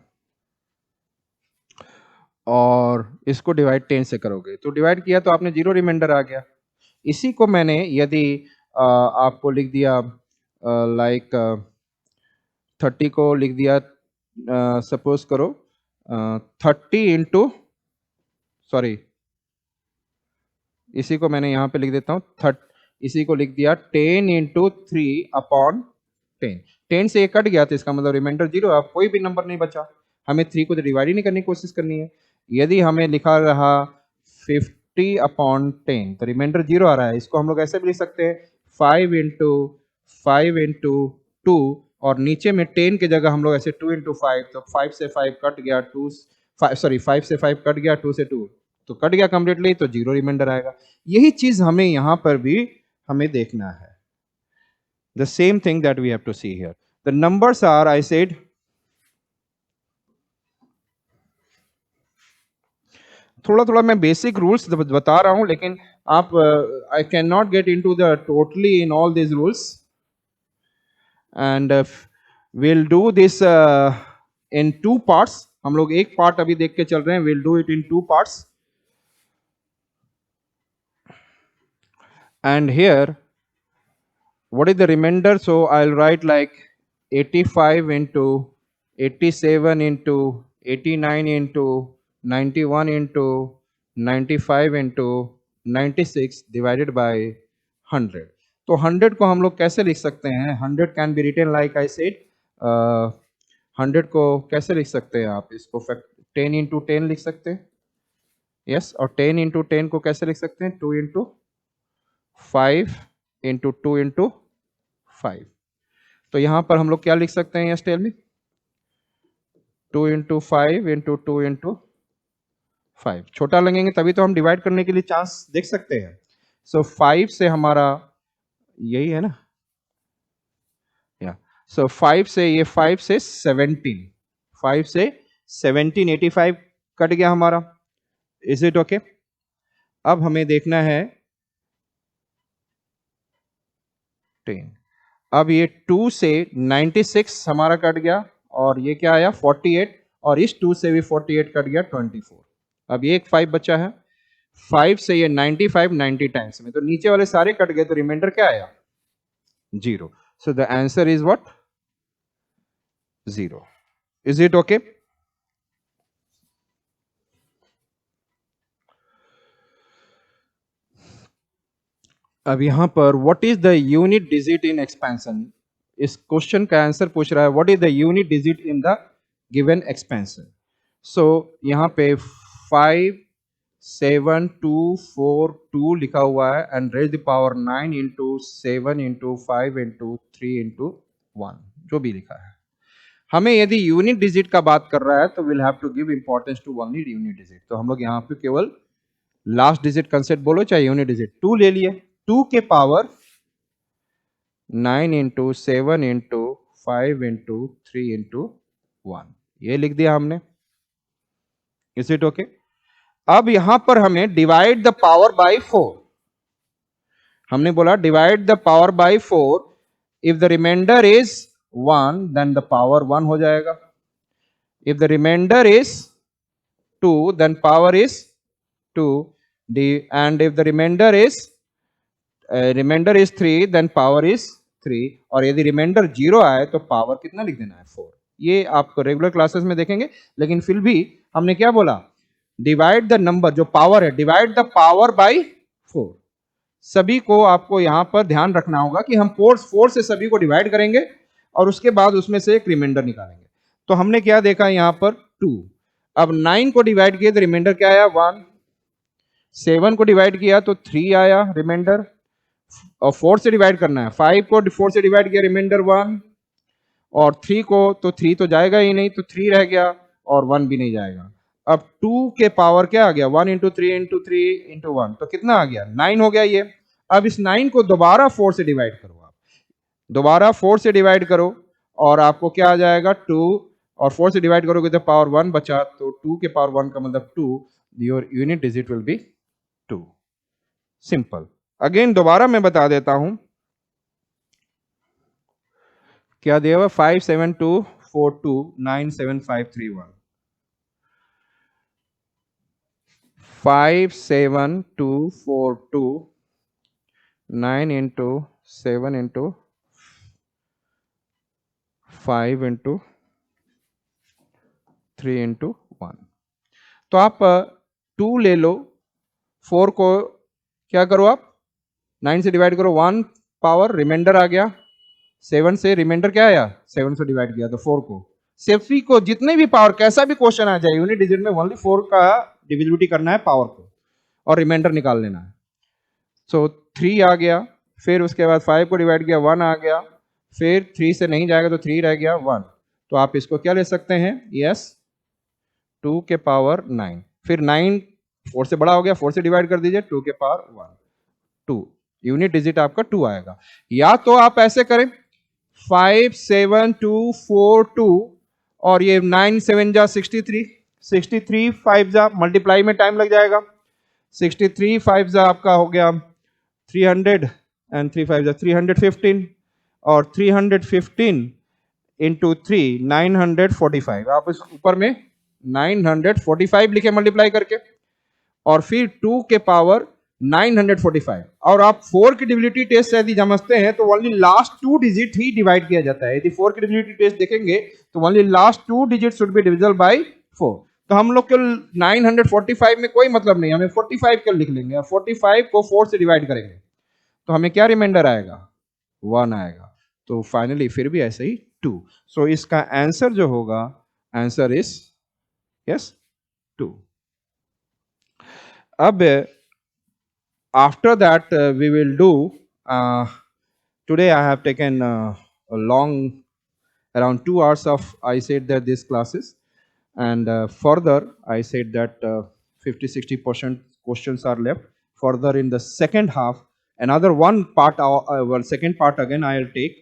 और इसको डिवाइड 10 से करोगे तो डिवाइड किया तो आपने 0 रिमाइंडर आ गया। इसी को मैंने यदि आपको लिख दिया लाइक 30 को लिख दिया, सपोज करो 30 इंटू, सॉरी इसी को मैंने यहां पे लिख देता हूं, इसी को लिख दिया 10 इंटू 3/10। 10 से ये कट गया तो इसका मतलब रिमाइंडर 0, अब कोई भी नंबर नहीं बचा, हमें 3 को तो डिवाइड ही नहीं करने की कोशिश करनी है। यदि हमें लिखा रहा 50/10 तो रिमाइंडर 0 आ रहा है, इसको हम लोग ऐसे भी लिख सकते हैं 5 इंटू 2 और नीचे में 10 की जगह हम लोग ऐसे 2 इंटू 5, तो 5 से 5 कट गया, 2 सॉरी 5 से 5 कट गया, 2 से 2 तो कट गया कंप्लीटली, तो 0 रिमाइंडर आएगा। यही चीज हमें यहां पर भी हमें देखना है। The same thing that we have to see here, the numbers are, I said, थोड़ा थोड़ा मैं बेसिक रूल्स बता रहा हूं, लेकिन आप I can not get into the totally in all this rules, and will do this in 2 parts. हम लोग एक पार्ट अभी देख के चल रहे हैं, will do it in 2 parts. And here, what is the remainder? So I'll write like 85 into 87 into 89 into 91 into 95 into 96 divided by 100। तो 100 को हम लोग कैसे लिख सकते हैं? 100 can be written like I said, 100 को कैसे लिख सकते हैं आप? इसको 10 इंटू 10 लिख सकते हैं, यस। और 10 इंटू 10 को कैसे लिख सकते हैं? 2 इंटू 5 इंटू 2 इंटू 5। तो यहां पर हम लोग क्या लिख सकते हैं? Yes tell me. 2 into 5 into 2 into 5। छोटा लगेंगे तभी तो हम डिवाइड करने के लिए चांस देख सकते हैं। सो 5 से हमारा यही है ना, या सो 5 से, ये 5 से 17, 5 से 17, 85 कट गया हमारा। Is it okay? अब हमें देखना है 10। अब ये 2 से 96 हमारा कट गया, और ये क्या आया 48, और इस 2 से भी 48 कट गया 24। अब ये एक 5 बचा है, 5 से ये 95 90 टाइम्स में, तो नीचे वाले सारे कट गए, तो रिमाइंडर क्या आया? 0। So the answer is what? 0। Is it okay? अब यहां पर what is the unit digit in expansion, इस क्वेश्चन का आंसर पूछ रहा है what is the unit digit in the given expansion. So यहां पे 57242 लिखा हुआ है, and raise the power 9 into 7 into 5 into 3 into 1, जो भी लिखा है। हमें यदि यूनिट डिजिट का बात कर रहा है तो will have to give importance to only unit digit. तो हम लोग यहाँ पे केवल लास्ट डिजिट कंसेप्ट बोलो चाहे यूनिट डिजिट, 2 ले लिए, 2 के power 9 into 7 into 5 into 3 into 1, ये लिख दिया हमने। Is it okay? अब यहां पर हमें डिवाइड द पावर बाय 4, हमने बोला divide the power by 4, if the reminder is 1 then the power 1 हो जाएगा, if the reminder is 2 then power is 2, and if the remainder is 3 then power is 3, और यदि रिमाइंडर 0 आए तो power कितना लिख देना है? 4। ये आपको रेगुलर क्लासेस में देखेंगे, लेकिन फिर भी हमने क्या बोला? डिवाइड द नंबर, जो पावर है, डिवाइड द पावर बाय 4। सभी को आपको यहां पर ध्यान रखना होगा कि हम 4 से सभी को डिवाइड करेंगे और उसके बाद उसमें से एक रिमाइंडर निकालेंगे। तो हमने क्या देखा यहां पर? 2। अब 9 को डिवाइड किया तो रिमाइंडर क्या आया? 1। 7 को डिवाइड किया तो 3 आया रिमाइंडर, और 4 से डिवाइड करना है, 5 को 4 से डिवाइड किया रिमाइंडर 1, और 3 को तो 3 तो जाएगा ही नहीं, तो 3 रह गया और 1 भी नहीं जाएगा। अब 2 के पावर क्या आ गया, 1 इंटू 3 इंटू 3 इंटू 1, तो कितना आ गया, 9 हो गया ये। अब इस 9 को दोबारा 4 से डिवाइड करो, आप दोबारा 4 से डिवाइड करो और आपको क्या आ जाएगा 2, और 4 से डिवाइड करोगे तो पावर 1 बचा, तो 2 के पावर 1 का मतलब 2, your unit digit will be 2। Simple. Again दोबारा मैं बता देता हूं क्या दिया हुआ, 5724297531, 57242 9 इंटू 7 इंटू 5 इंटू 3 इंटू 1। तो आप 2 ले लो, 4 को क्या करो आप 9 से डिवाइड करो, 1 पावर रिमाइंडर आ गया, 7 से रिमाइंडर क्या आया, 7 से डिवाइड किया तो 4 को, सेफ्टी को जितने भी पावर कैसा भी क्वेश्चन आ जाए यूनिट डिजिट में ओनली 4 का डिविजिबिलिटी करना है पावर को और रिमाइंडर निकाल लेना है। सो 3 आ गया, फिर उसके बाद 5 को डिवाइड किया 1 आ गया, फिर 3 से नहीं जाएगा तो 3 रह गया 1, तो आप इसको क्या ले सकते हैं, यस 2 के पावर 9, फिर 9 4 से बड़ा हो गया, 4 से डिवाइड कर दीजिए 2 के पावर 1, 2 यूनिट डिजिट आपका 2 आएगा। या तो आप ऐसे करें 57242 और ये 9 7 जा 63, 63 5 जा मल्टीप्लाई में टाइम लग जाएगा, 63 5 जा आपका हो गया 300 एंड 3 5 जा 315, और 315 इंटू 3 945, आप इस ऊपर में 945 लिखे मल्टीप्लाई करके, और फिर 2 के पावर 945, और आप 4 की डिविजिबिलिटी टेस्ट यदि समझते हैं तो ओनली लास्ट 2 डिजिट ही डिवाइड किया जाता है। यदि 4 की डिविजिबिलिटी टेस्ट देखेंगे तो only last 2 digit should be divisible by 4। तो हम लोग के 945 में कोई मतलब नहीं, हमें 45 कर लिख लेंगे, 45 को 4 से डिवाइड करेंगे तो हमें क्या रिमाइंडर आएगा, 1 आएगा। तो फाइनली फिर भी ऐसे ही 2। सो इसका आंसर जो होगा, आंसर इज यस 2। अब after that we will do today I have taken a long around 2 hours of I said that these classes, and further I said that 50-60% questions are left. Further in the second half another one part, well, second part again I'll take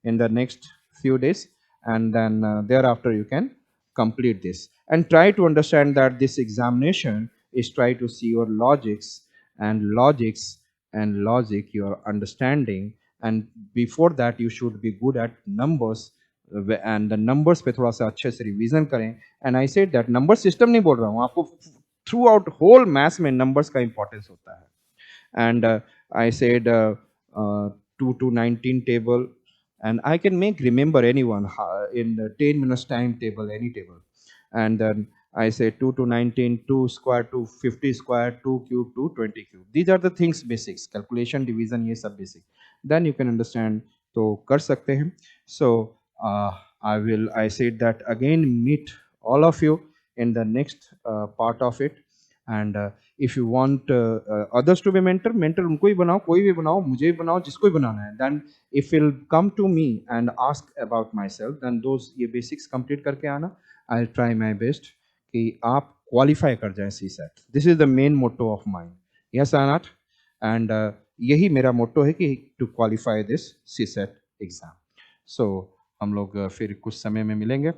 in the next few days, and then thereafter you can complete this and try to understand that this examination is try to see your logics and logic, your understanding, and before that you should be good at numbers, and the numbers पे थोड़ा सा अच्छे से revision करें। And I said that number system नहीं बोल रहा हूँ आपको, थ्रू आउट होल मैथ्स में नंबर्स का इंपॉर्टेंस होता है। and I said 2 to 19 table, and I can make remember anyone in the 10 minutes time table, any table, and then I say 2 to 19, 2 square, 2 50 square, 2 cube, 2 20 cube. These are the things basics, calculation, division, ये सब basic. Then you can understand, तो कर सकते हैं। So I said that again meet all of you in the next part of it, and if you want others to be mentor उनको ही बनाओ, कोई भी बनाओ, मुझे भी बनाओ, जिसको भी बनाना है। then if you'll come to me and ask about myself, then those ये basics complete करके आना, I'll try my best कि आप qualify कर जाएं CSAT. This is the main motto of mine. Yes or not? And यही मेरा motto है कि to qualify this CSAT exam. So हम लोग फिर कुछ समय में मिलेंगे।